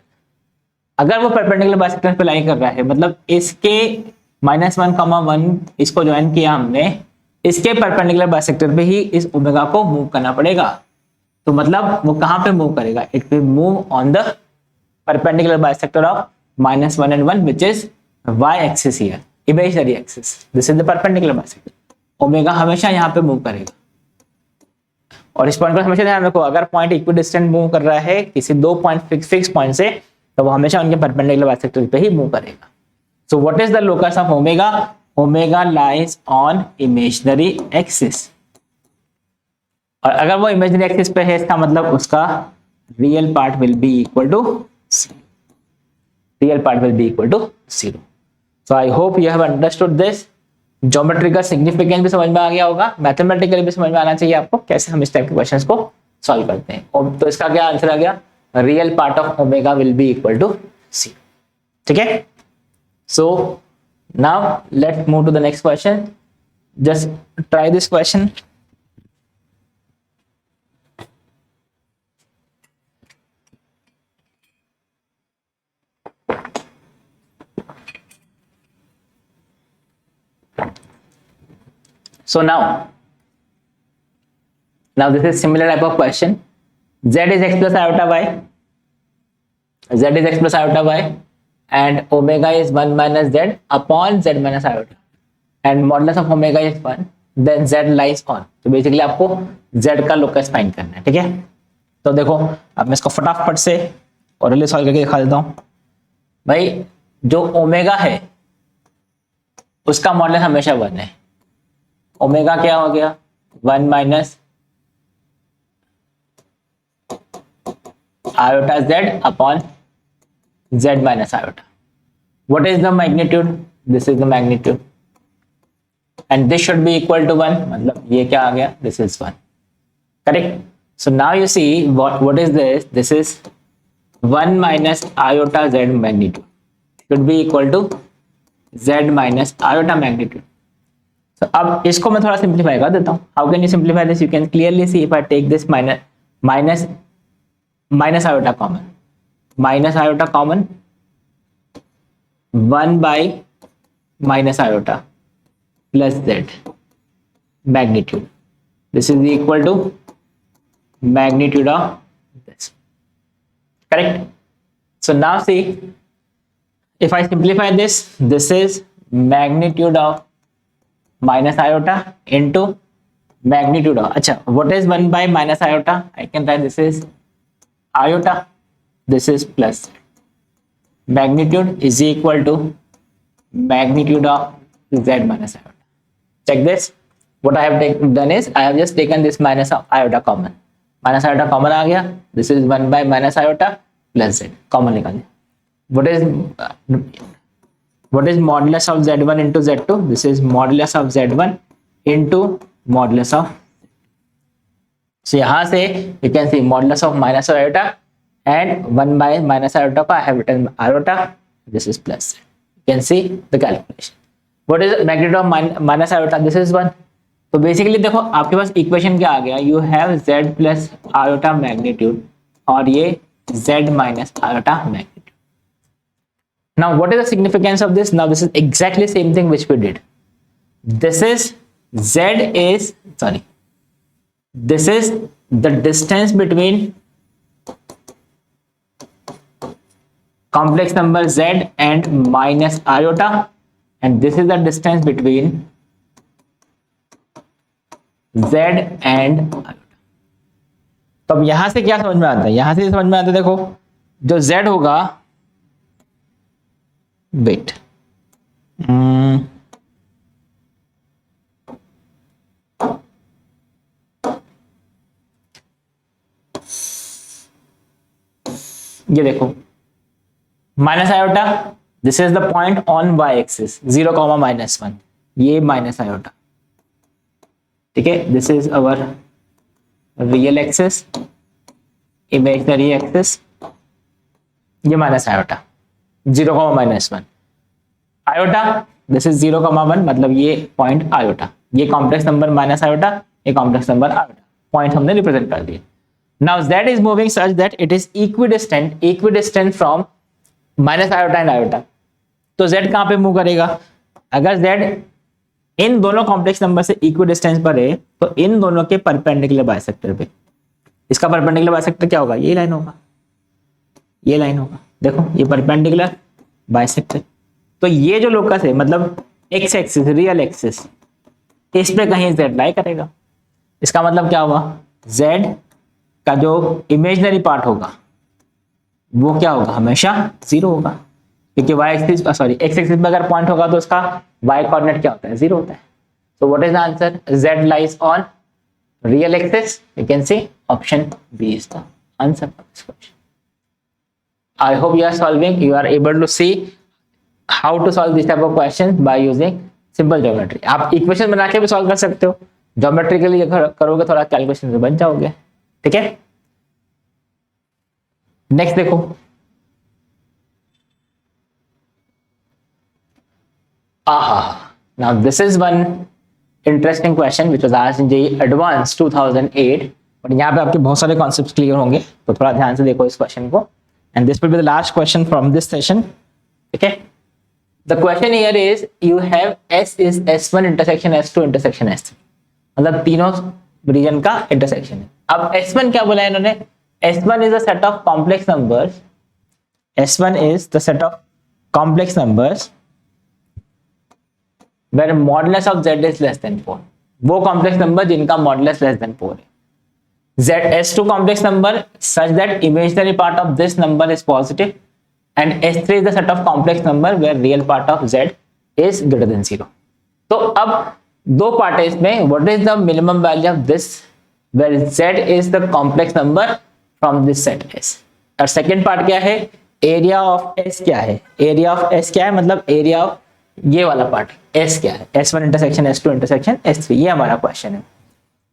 S1: अगर वो परपेंडिकुलर बाइसेक्टर पे लाई कर रहा है, मतलब इसके -1, 1 इसको ज्वाइन किया हमने, इसके परपेंडिकुलर बाइसेक्टर पे ही इस ओमेगा को मूव करना पड़ेगा। तो मतलब वो कहां पे मूव करेगा? It will move on the perpendicular bisector of -1 and 1 which is y axis here, imaginary axis. This is the perpendicular bisector. Omega हमेशा यहाँ पे मूव करेगा। और इस पॉइंट पर हमेशा ध्यान रखो, अगर पॉइंट इक्विडिस्टेंट मूव कर रहा है किसी दो पॉइंट फिक्स पॉइंट से, तो वो हमेशा उनके परपेंडिकुलर बाइसेक्टर पे ही मूव करेगा। सो what is the locus of omega? Omega lies on imaginary axis. और अगर वो इमेजिनरी एक्सिस पे है, इसका मतलब उसका real part will be equal to real part will be equal to 0. So I hope you have understood this. Geometry का significance भी समझ में आ गया होगा, मैथमेटिकली भी समझ में आना चाहिए आपको कैसे हम इस टाइप के क्वेश्चंस को सॉल्व करते हैं। और तो इसका क्या आंसर आ गया? Real part of omega will be equal to 0। ठीक है, so now let's move to the next question. Just try this question. So now this is similar type of question. Z is x plus iota y. Z is x plus iota y, and omega is 1 minus z upon z minus iota. And modulus of omega is 1. Then z lies on. तो basically आपको z का locus find करना है। ठीक है, तो देखो अब मैं इसको फटाफट से ऑरली सॉल्व करके दिखा देता हूँ। भाई जो ओमेगा है उसका मॉडुलस हमेशा 1 है। ओमेगा क्या हो गया? 1 minus iota z upon z minus iota. What is the magnitude? This is the magnitude and this should be equal to 1, मतलब ये क्या आ गया? This is 1। Correct. So now you see what is this? This is 1 minus iota z magnitude should be equal to z minus iota magnitude. तो अब इसको मैं थोड़ा सिंप्लीफाई कर देता हूं। How can you simplify this? You can clearly see if I take this minus iota common 1 by minus iota plus z magnitude, this is equal to magnitude of this. Correct. So now see if I simplify this, this is magnitude of minus iota into magnitude of, अच्छा what is 1 by minus iota? I can write this is iota, this is plus magnitude is equal to magnitude of z minus iota. Check this. What I have done is I have just taken this minus of iota common, minus iota common आ गया। This is 1 by minus iota plus z common निकाल दिया। What is modulus of z1 into z2? This is modulus of z1 into modulus of, so यहाँ से you can see modulus of minus iota and 1 by minus iota को I have written iota, this is plus z. You can see the calculation. What is magnitude of minus iota? This is 1. तो basically देखो आपके पास equation क्या आ गया? You have z plus iota magnitude और ये z minus iota magnitude. Now what is the significance of this? Now this is exactly same thing which we did. This is this is the distance between complex number z and minus iota, and this is the distance between z and iota. तो अब यहां से क्या समझ में आता है? यहां से समझ में आता है, देखो जो z होगा, वेट ये देखो minus iota, this is the point on y axis 0, -1, ये माइनस आयोटा। ठीक है, this is our real axis, imaginary axis, ये minus iota. 0 comma minus 1, iota this is 0 comma 1, मतलब ये पॉइंट आयोटा, ये कॉम्प्लेक्स नंबर माइनस आयोटा, ये complex number iota, point हमने represent कर दिए। Now z is moving such that it is equidistant from minus iota and iota. तो z कहां पे मूव करेगा? अगर z इन दोनों कॉम्प्लेक्स नंबर से इक्विडिस्टेंस पर है तो इन दोनों के परपेंडिकुलर बाइसेक्टर पे, इसका परपेंडिकुलर बाइसेक्टर क्या होगा? ये लाइन होगा, ये लाइन होगा, देखो ये परपेंडिकुलर बाइसेक्टर। तो ये जो लोकस है मतलब एक्स एक्सिस, रियल एक्सिस, इस पे कहीं z लाई करेगा। इसका मतलब क्या हुआ? z का जो इमेजिनरी पार्ट होगा वो क्या होगा? हमेशा 0 होगा, क्योंकि y axis sorry x axis में अगर पॉइंट होगा तो उसका y कोऑर्डिनेट क्या होता है? 0 होता है। So what is the answer? z lies on real axis. You can see option B is the answer for this question. I hope you are solving, you are able to see how to solve this type of questions by using simple geometry। आप equation बना के भी solve कर सकते हो, geometrically करोगे थोड़ा calculation से बन जाओगे, ठीक है। नेक्स्ट देखो, now this is one interesting question which was asked in JEE Advanced 2008, but यहाँ पे आपके बहुत सारे कॉन्सेप्ट्स क्लियर होंगे, तो थोड़ा ध्यान से देखो इस क्वेश्चन को। And this will be the last question from this session. Okay. The question here is you have S is S1 intersection S2 intersection S3, मतलब तीनों रीजन का इंटरसेक्शन है। अब S1 क्या बोला है इन्होंने? S1 is a set of complex numbers. S1 is the set of complex numbers where modulus of Z is less than 4. वो कॉम्प्लेक्स नंबर जिनका मॉडुलस लेस देन 4 है। S2 complex number such that imaginary part of this number is positive, and S3 is the set of complex number where real part of Z is greater than 0. तो अब दो part है इसमें, what is the minimum value of this where Z is the complex number from this set S, और second part क्या है? Area of S क्या है? एरिया ऑफ S क्या है? मतलब एरिया ऑफ ये वाला पार्ट S क्या है? S1 intersection S2 intersection S3, ये हमारा क्वेश्चन है।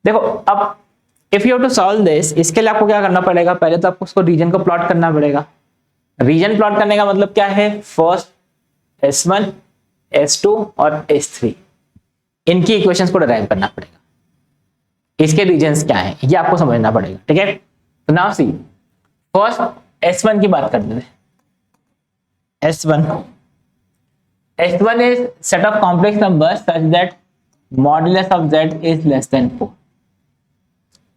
S1: देखो अब if you have to solve this, इसके लिए आपको क्या करना पड़ेगा? पहले तो आपको उसको रीजन को प्लॉट करना पड़ेगा। रीजन प्लॉट करने का मतलब क्या है? फर्स्ट S1 S2 और S3 इनकी इक्वेशंस को डिराइव करना पड़ेगा, इसके रीजन्स क्या हैं ये आपको समझना पड़ेगा, ठीक है। तो नाउ सी, फर्स्ट S1 की बात करते हैं। S1 is set of complex numbers such that modulus of Z is less than 4.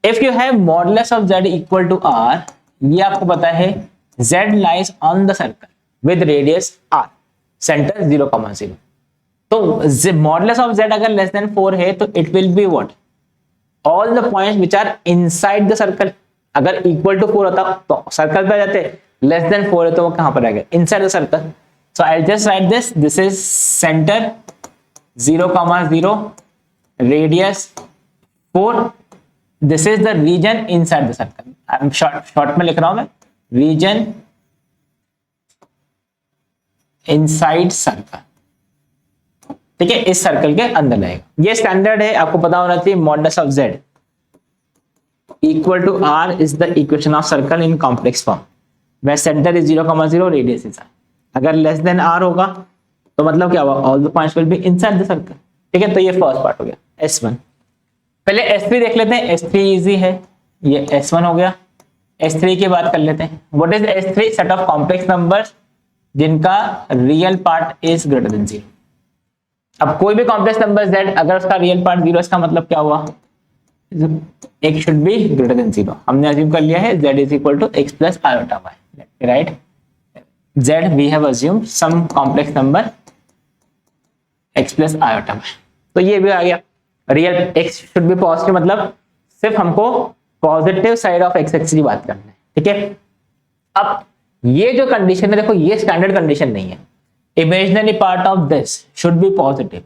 S1: If you have modulus of Z equal to R, ये आपको पता है Z lies on the circle with radius R, center 0,0. तो modulus of Z अगर less than 4 है तो it will be what? All the points which are inside the circle. अगर equal to 4 होता तो सर्कल पे आ जाते, less than 4 है तो वो कहां पर आ गया? Inside the circle. So I'll just write this. This is center 0,0, radius 4. This is the region inside the circle. I'm short में लिख रहा हूं मैं, region inside circle, ठीक है, इस सर्कल के अंदर रहेगा। ये स्टैंडर्ड है, आपको पता होना चाहिए। Modulus of Z equal to R is the equation of circle in complex form where center is 0,0, radius is R. अगर लेस देन R होगा तो मतलब क्या हुआ? All the points will be inside the circle, ठीक है। तो ये फर्स्ट पार्ट हो गया S1। पहले S3 देख लेते हैं। S3 इजी है, ये S1 हो गया। S3 की बात कर लेते हैं। What is S3? Set of complex numbers जिनका real part is greater than 0। अब कोई भी कॉम्प्लेक्स नंबर Z अगर उसका रियल पार्ट 0, इसका मतलब क्या हुआ? X should be greater than 0। हमने अज्यूम कर लिया है Z is equal to x plus iota y, right? Z we have assumed some complex number x plus iota y। तो ये भी आ गया। Real x should be positive, मतलब सिर्फ हमको positive side of x axis की बात करना है, ठीक है। अब ये जो कंडीशन है, देखो ये स्टैंडर्ड कंडीशन नहीं है। Imaginary part of this should B positive,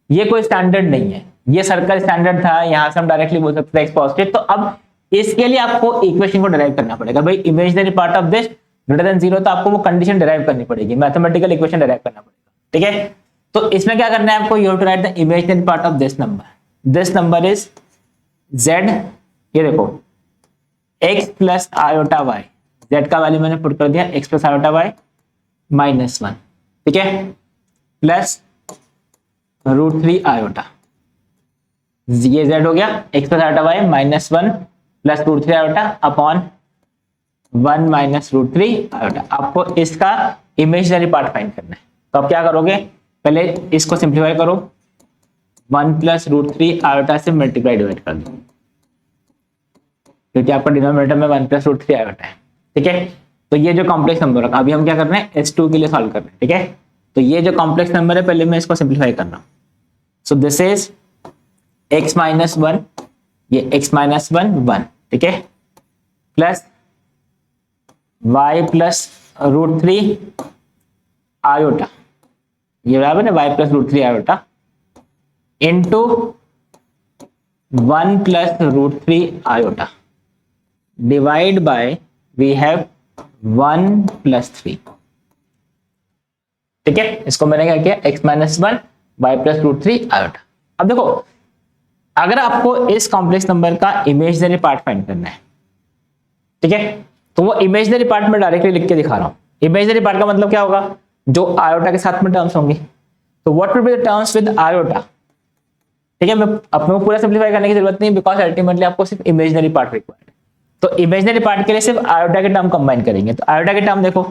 S1: ये कोई स्टैंडर्ड नहीं है। ये सर्कल स्टैंडर्ड था, यहां से हम डायरेक्टली बोल सकते हैं x पॉजिटिव। तो अब इसके लिए आपको इक्वेशन को डिराइव करना पड़ेगा। भाई imaginary part of this greater than 0, तो आपको वो कंडीशन डिराइव करनी पड़ेगी, मैथमेटिकल इक्वेशन डिराइव करना पड़ेगा, ठीक है। तो इसमें क्या करना है आपको? You have to write the imaginary part of this number. This number is Z, ये देखो x plus iota y, Z का वैल्यू मैंने पुट कर दिया x प्लस आयोटा y, -1, ठीक है, प्लस √3 आयोटा, ये z हो गया x plus iota y -1 plus √3 iota upon 1 minus √3 iota. आपको इसका इमेजिनरी पार्ट फाइंड करना है, तो आप क्या करोगे, पहले इसको सिंप्लीफाई करो, 1 प्लस √3 आयोटा से मल्टीप्लाई डिवाइड कर दो, क्योंकि आपका डिनोमिनेटर में 1 प्लस √3 आयोटा है, ठीक है। तो ये जो कॉम्प्लेक्स नंबर है, अभी हम क्या कर रहे हैं, S2 के लिए सॉल्व कर रहे हैं, ठीक है। तो ये जो कॉम्प्लेक्स नंबर है, पहले मैं इसको सिंप्लीफाई कर रहा हूं। सो दिस इज x माइनस 1, ये x माइनस 1 ठीक है, प्लस y प्लस √3 आयोटा, ये बराबर है y plus √3 iota into 1 plus √3 iota divide by we have 1 plus 3, ठीक है। इसको मैंने क्या किया, x minus 1 y plus √3 iota. अब देखो, अगर आपको इस कॉम्प्लेक्स नंबर का इमेजिनरी पार्ट फाइंड करना है, ठीक है, तो वो इमेजिनरी पार्ट में डायरेक्टली लिख के दिखा रहा हूं। इमेजिनरी पार्ट का मतलब क्या होगा, जो आयोटा के साथ में टर्म्स होंगे, तो what will be the terms with iota, ठीक है। मैं अपने को पूरा सिंप्लीफाई करने की जरूरत नहीं, बिकॉज अल्टीमेटली आपको सिर्फ इमेजिनरी पार्ट रिक्वायर्ड है। तो इमेजिनरी पार्ट के लिए सिर्फ आयोटा के टर्म कंबाइन करेंगे। तो आयोटा के टर्म देखो,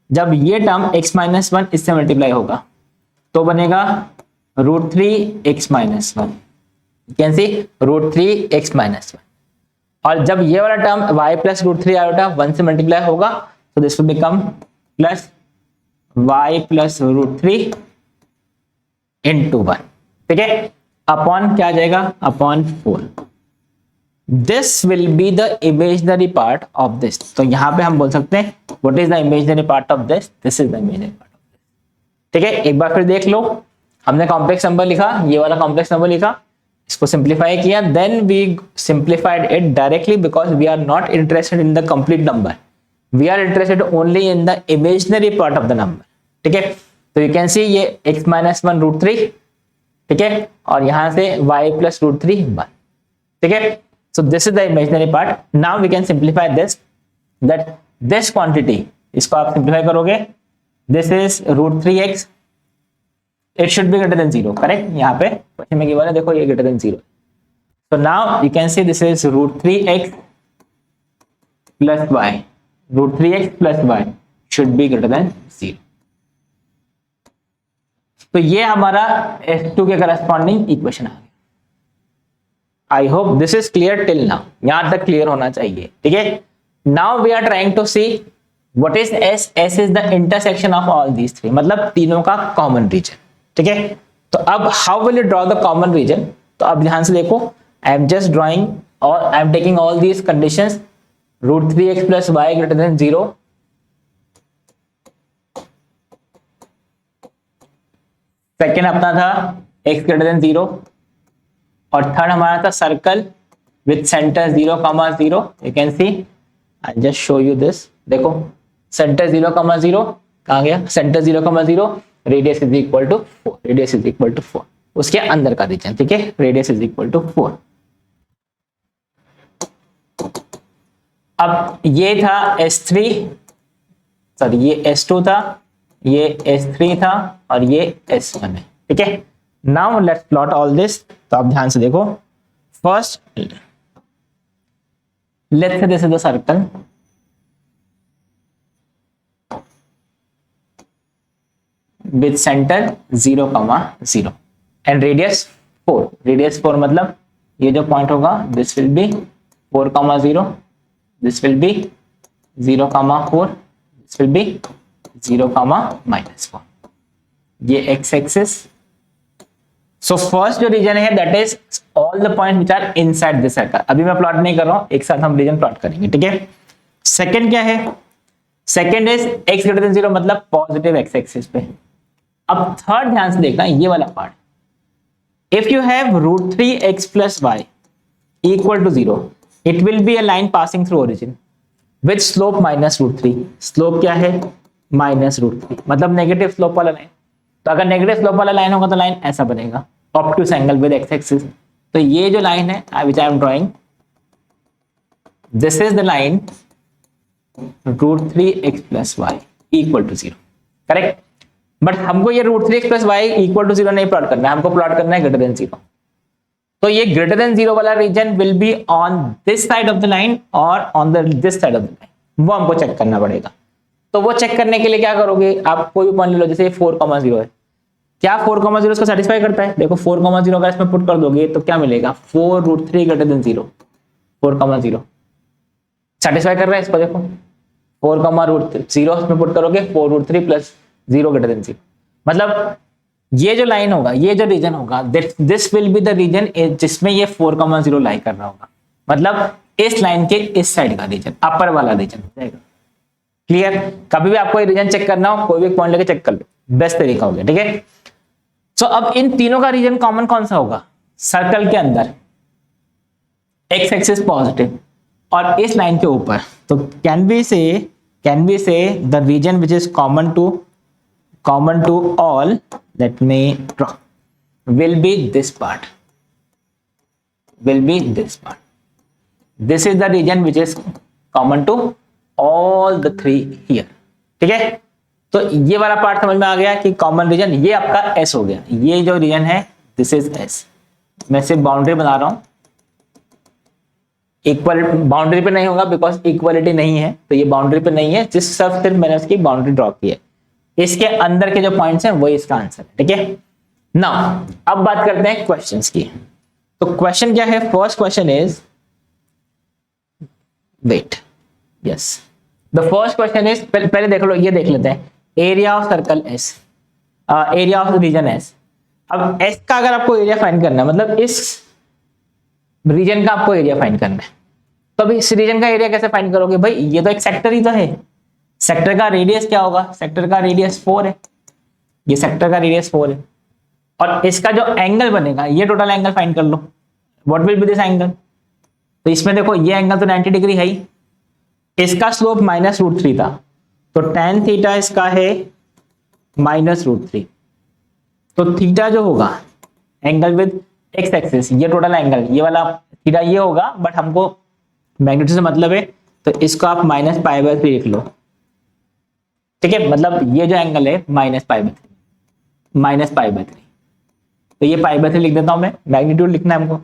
S1: जब ये टर्म x माइनस 1 इससे मल्टीप्लाई होगा तो बनेगा √3 x minus 1, can see √3 x minus 1, और जब ये वाला टर्म y प्लस √3 आयोटा 1 से मल्टीप्लाई होगा तो this will become plus y plus √3 into 1, ठीक है, अपॉन क्या आ जाएगा, upon 4। This will be the imaginary part of this. तो यहां पे हम बोल सकते हैं what is the imaginary part of this, this is the imaginary part of this, ठीक है। एक बार फिर देख लो, हमने कॉम्प्लेक्स नंबर लिखा, ये वाला कॉम्प्लेक्स नंबर लिखा, इसको सिंप्लीफाई किया, then we simplified it directly because we are not interested in the complete number, we are interested only in the imaginary part of the number, ठीक है। तो यू कैन सी ये x माइनस 1 √3, ठीक है, और यहां से y प्लस √3 1, ठीक है। So this is the imaginary part. Now we can simplify this, that this quantity, इसको आप सिंप्लीफाई करोगे, this is √3x, it should be greater than 0, correct. यहाँ पे क्वेश्चन में गिवन है, देखो ये greater than 0। So now you can see this is √3x plus y, √3x plus y should be greater than 0। तो ये हमारा S2 के करस्पॉन्डिंग इक्वेशन आ गया। I hope this is clear till now, यहां तक क्लियर होना चाहिए, ठीक है। Now we are trying to see what is S, S is the intersection of all these three, मतलब तीनों का कॉमन रीजन, ठीक है। तो अब how will you draw the common region, तो अब ध्यान से देखो, आई एम जस्ट ड्रॉइंग और I am taking all these conditions, √3x plus y greater than 0, second अपना था x ग्रेटर देन 0, और थर्ड हमारा था circle with centre 0,0। You can see, I just show you this, देखो centre 0,0 कहां गया, centre 0,0, radius is equal to 4, radius is equal to 4, उसके अंदर का रीजन, ठीक है, रेडियस इज इक्वल टू 4। अब ये था S3, सॉरी ये S2 था, ये S3 था, और ये S1 है, ठीक है। Now let's plot all this. तो आप ध्यान से देखो, first let's say this is the circle, with center 0,0 and radius 4, radius 4 मतलब ये जो पॉइंट होगा this will be 4,0, this will be 0,4, this will be 0,-4, ये x axis। सो फर्स्ट जो रीजन है that is all the point which are inside this circle. अभी मैं plot नहीं कर रहा हूं, एक साथ हम रीजन प्लॉट करेंगे, ठीक है। सेकंड क्या है, second is x greater than 0, मतलब पॉजिटिव x एक्सिस पे। अब थर्ड ध्यान से देखना, ये वाला part, if you have √3x plus y equal to 0, it will be a line passing through origin with slope -√3। Slope क्या है, -√3, मतलब नेगेटिव स्लोप वाला लाइन। तो अगर नेगेटिव स्लोप वाला लाइन होगा तो लाइन ऐसा बनेगा, obtuse angle with x axis. तो ये जो लाइन है which I am drawing, this is the line √3x plus y equal to 0, correct. But हमको ये √3x plus Y equal to 0 नहीं प्लॉट करना है, हमको प्लॉट करना है ग्रेटर देन 0। तो ये ग्रेटर देन 0 वाला region will be on this side of the line और on the this side of the line, वो हमको चेक करना पड़ेगा। तो वो चेक करने के लिए क्या करोगे, आप कोई भी पॉइंट ले लो, जैसे 4,0 है, क्या 4,0 इसको सेटिस्फाई करता है? देखो 4,0 अगर इसमें पुट कर दोगे तो क्या मिलेगा, 4√3 ग्रेटर देन 0, 4,0 सेटिस्फाई कर रहा है इसको। देखो 4,√0 इसमें पुट करोगे 4√3 प्लस 0 ग्रेटर देन 0, मतलब ये जो लाइन होगा, ये जो रीजन होगा, this will be the region जिसमें ये 4,0 लाई कर रहा होगा, मतलब इस लाइन के इस साइड का रीजन, अपर वाला रीजन हो जाएगा। क्लियर? कभी भी आपको रीजन चेक करना हो, कोई भी पॉइंट लेके चेक कर लो, बेस्ट तरीका हो गया। ठीक है, सो अब इन तीनों का रीजन कॉमन कौन सा होगा? सर्कल के अंदर एक्स एक्सिस पॉजिटिव और इस लाइन के ऊपर, तो can be say the region which is common to all, let me draw, will be this part, this is the region which is common to all the three here। ठीक है, तो ये वाला पार्ट समझ में आ गया कि कॉमन रीजन ये आपका S हो गया, ये जो रीजन है दिस इज S। मैं सिर्फ बाउंड्री बना रहा हूं, इक्वल बाउंड्री पे नहीं होगा बिकॉज इक्वलिटी नहीं है, तो ये बाउंड्री पे नहीं है, जिस सिर्फ मैंने उसकी बाउंड्री ड्रॉ की है, इसके अंदर के जो पॉइंट्स हैं वही इसका आंसर है। ठीक है, नाउ अब बात करते हैं क्वेश्चंस की। तो क्वेश्चन क्या है? First question is, wait, yes, the first question is, पहले देख लो, ये देख लेते हैं, area of circle S, area of region S. अब एस का अगर आपको एरिया फाइंड करना है, मतलब इस रीजन का आपको एरिया फाइंड करना है, तो अभी इस रीजन का एरिया कैसे फाइंड करोगे? भाई ये तो एक सेक्टर ही तो है, सेक्टर का रेडियस क्या होगा? सेक्टर का रेडियस 4 है, ये सेक्टर का रेडियस 4 है, और इसका जो एंगल बनेगा, ये टोटल एंगल फाइंड कर लो, what will be this angle? तो इसमें देखो ये एंगल तो 90 डिग्री है ही, इसका स्लोप -√3 था, तो tan थीटा इसका है -√3, तो थीटा जो होगा एंगल विद एक्स एक्सिस, ये टोटल एंगल, ये वाला थीटा ये होगा, बट हमको मैग्नीट्यूड से मतलब है, तो इसको आप -π/3 लिख लो। ठीक है, मतलब ये जो एंगल है -π/3, तो ये π/3 लिख देता हूं मैं, मैग्नीट्यूड लिखना है हमको,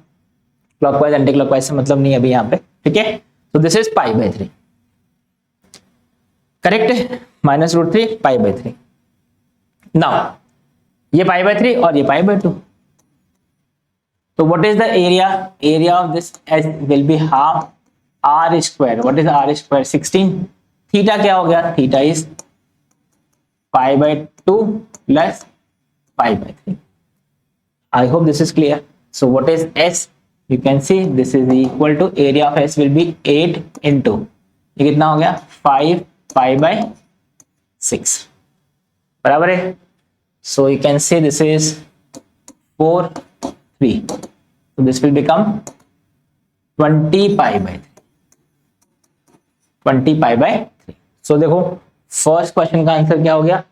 S1: क्लॉकवाइज एंटी क्लॉकवाइज से मतलब नहीं अभी यहाँ पे। ठीक है, तो दिस इज π/3, करेक्ट है, -√3 π/3। नाउ ये π/3 और ये π/2, तो what is the area of this is will be half r²। What is r²? 16। Theta क्या हो गया? Theta is π/2 plus π/3। I hope this is clear. So what is S? You can see this is equal to area of S will be 8 into, ये कितना हो गया? 5 π/6, बराबर है। So you can see this is 4 3, so this will become 20 π/3, 20 π/3। So देखो first question का answer क्या हो गया?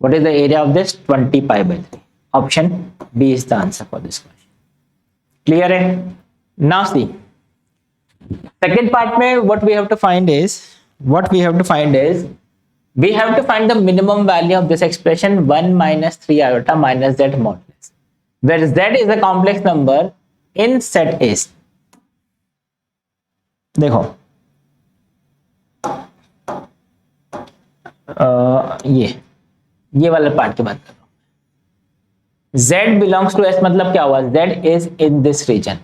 S1: What is the area of this? 20 π/3। Option B is the answer for this question. Clear है? नाउ सी सेकंड पार्ट में what we have to find is we have to find the minimum value of this expression 1 minus 3 iota minus z modulus, where z is a complex number in set A। देखो ये वाला part की बात कर रहा हूं। z belongs to S मतलब क्या हुआ? z is in this region,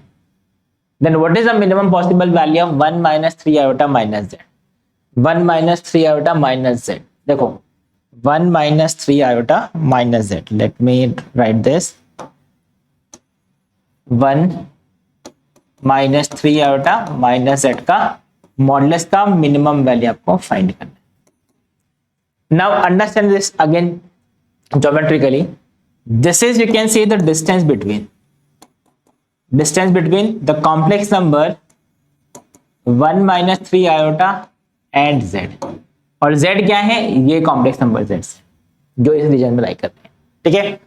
S1: then what is the minimum possible value of 1 minus 3 iota minus z? 1 minus 3 iota minus z, देखो 1 minus 3 iota minus z, let me write this, 1 minus 3 iota minus z का modulus का minimum value आपको find करना है। Now understand this again geometrically, this is you can see the distance between the complex number 1 minus 3 iota and z, और z क्या है? ये complex number z जो इस रीजन में लाई करते हैं। ठीक है,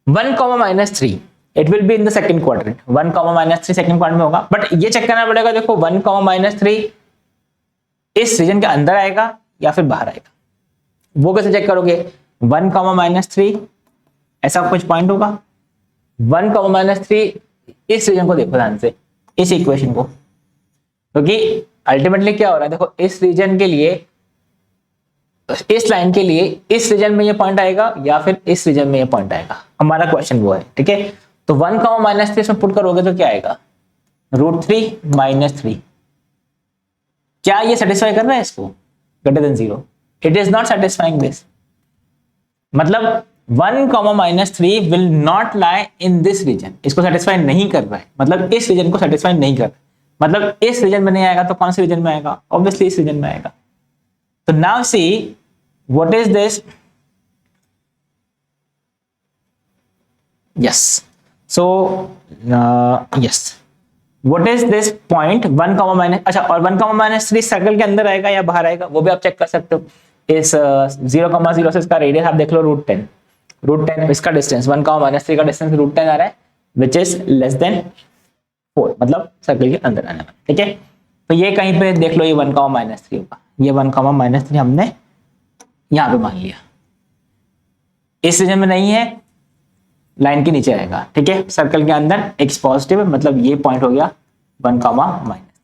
S1: 1, -3 it will be in the second quadrant, 1, -3 second quadrant में होगा, बट ये चेक करना पड़ेगा। देखो 1, -3 इस रीजन के अंदर आएगा या फिर बाहर आएगा, वो कैसे चेक करोगे? 1 कॉमा माइनस 3 ऐसा कुछ पॉइंट होगा। 1 कॉमा माइनस 3 इस रीजन को देखो ध्यान से, इस इक्वेशन को, क्योंकि अल्टीमेटली क्या हो रहा है देखो, इस रीजन के लिए, इस लाइन के लिए इस रीजन में ये पॉइंट आएगा या फिर इस रीजन में ये पॉइंट आएगा, हमारा क्वेश्चन वो है। ठीक है, तो 1 कॉमा माइनस 3 इसमें पुट करोगे तो क्या आएगा, √3 माइनस 3। क्या ये सेटिस्फाई कर रहा है इसको, greater than 0? It is not satisfying this. मतलब 1 comma minus 3 will not lie in this region, इसको सेटिस्फाई नहीं कर रहा है, मतलब इस रीजन को सेटिस्फाई नहीं कर रहा है। मतलब इस रीजन में नहीं आएगा तो कौन से रीजन में आएगा, ऑब्वियसली इस रीजन में आएगा। तो now see what is this, yes, so yes, what is this point 1 comma minus, अच्छा, और 1 कॉमा माइनस 3 सर्कल के अंदर आएगा या बाहर आएगा वो भी आप चेक कर सकते हो। इस 0,0 से इसका रेडियस आप देख लो √10, इसका डिस्टेंस 1 कॉमा माइनस 3 का डिस्टेंस √10 आ रहा है, विच इज लेस देन 4, मतलब सर्कल के अंदर आने वाला। ठीक है, तो ये कहीं पे देख लो, ये 1 कॉमा माइनस 3 होगा, ये 1 कॉमा माइनस 3 हमने यहां पे मान लिया, इस रीजन में नहीं है, लाइन के नीचे आएगा। ठीक है, सर्कल के अंदर x पॉजिटिव है, मतलब ये पॉइंट हो गया 1 कॉमा माइनस।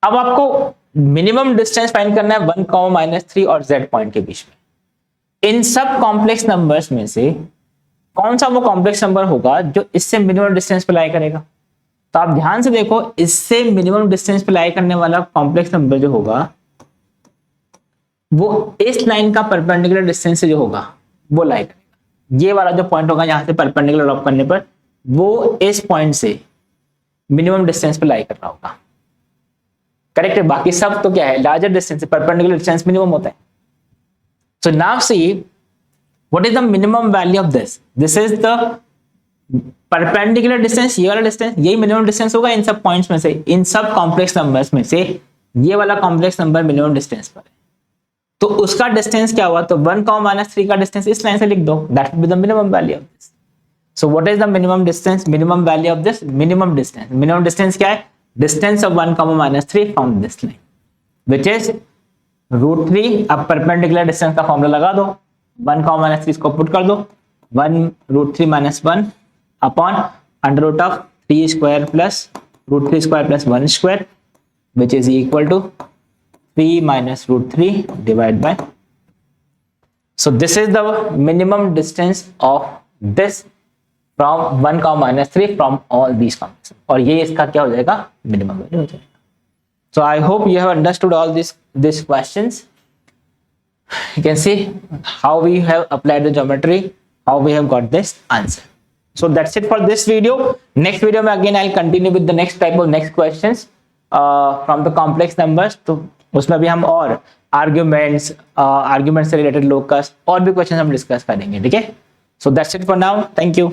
S1: अब आपको मिनिमम डिस्टेंस फाइंड करना है 1 कॉमा माइनस 3 और z पॉइंट के बीच में। इन सब कॉम्प्लेक्स नंबर्स में से कौन सा वो कॉम्प्लेक्स नंबर होगा जो इससे मिनिमम डिस्टेंस पे लाई करेगा। तो आप ध्यान से देखो, इससे मिनिमम डिस्टेंस पे लाई करने वाला कॉम्प्लेक्स नंबर जो होगा वो इस लाइन का परपेंडिकुलर डिस्टेंस से जो होगा वो लाई करेगा। ये वाला जो पॉइंट होगा यहां से परपेंडिकुलर ड्रॉप करने पर, वो इस पॉइंट से मिनिमम डिस्टेंस पे लाई कर रहा होगा। करेक्ट है, बाकी सब तो क्या है, लार्जर डिस्टेंस से परपेंडिकुलर डिस्टेंस मिनिमम होता है। So now see what is the minimum value of this, this is the perpendicular distance, ये वाला डिस्टेंस, यही मिनिमम डिस्टेंस होगा इन सब पॉइंट्स में से, इन सब कॉम्प्लेक्स नंबर्स में से ये वाला कॉम्प्लेक्स नंबर मिनिमम डिस्टेंस पर है। तो उसका डिस्टेंस क्या हुआ, तो 1 कॉमा माइनस 3 का डिस्टेंस इस लाइन से लिख दो, that will be the minimum value of this. So what is the minimum distance, minimum value of this, minimum distance क्या है, distance of 1 comma minus 3 from this line which is √3। अब perpendicular distance का formula लगा दो, 1 comma minus 3 को put कर दो, 1 √3 minus 1 upon √3 square plus √3 square plus 1 square which is equal to 3 minus √3 divided by, so this is the minimum distance of this from 1 comma minus 3 from all these combinations, और ये इसका क्या हो जाएगा, minimum value हो जाएगा। So I hope you have understood all these questions. You can see how we have applied the geometry, how we have got this answer. So that's it for this video. Next video में again I'll continue with the next type of next questions from the complex numbers. तो उसमें भी हम और arguments से related locus और भी questions हम discuss करेंगे। ठीक है, so that's it for now. Thank you.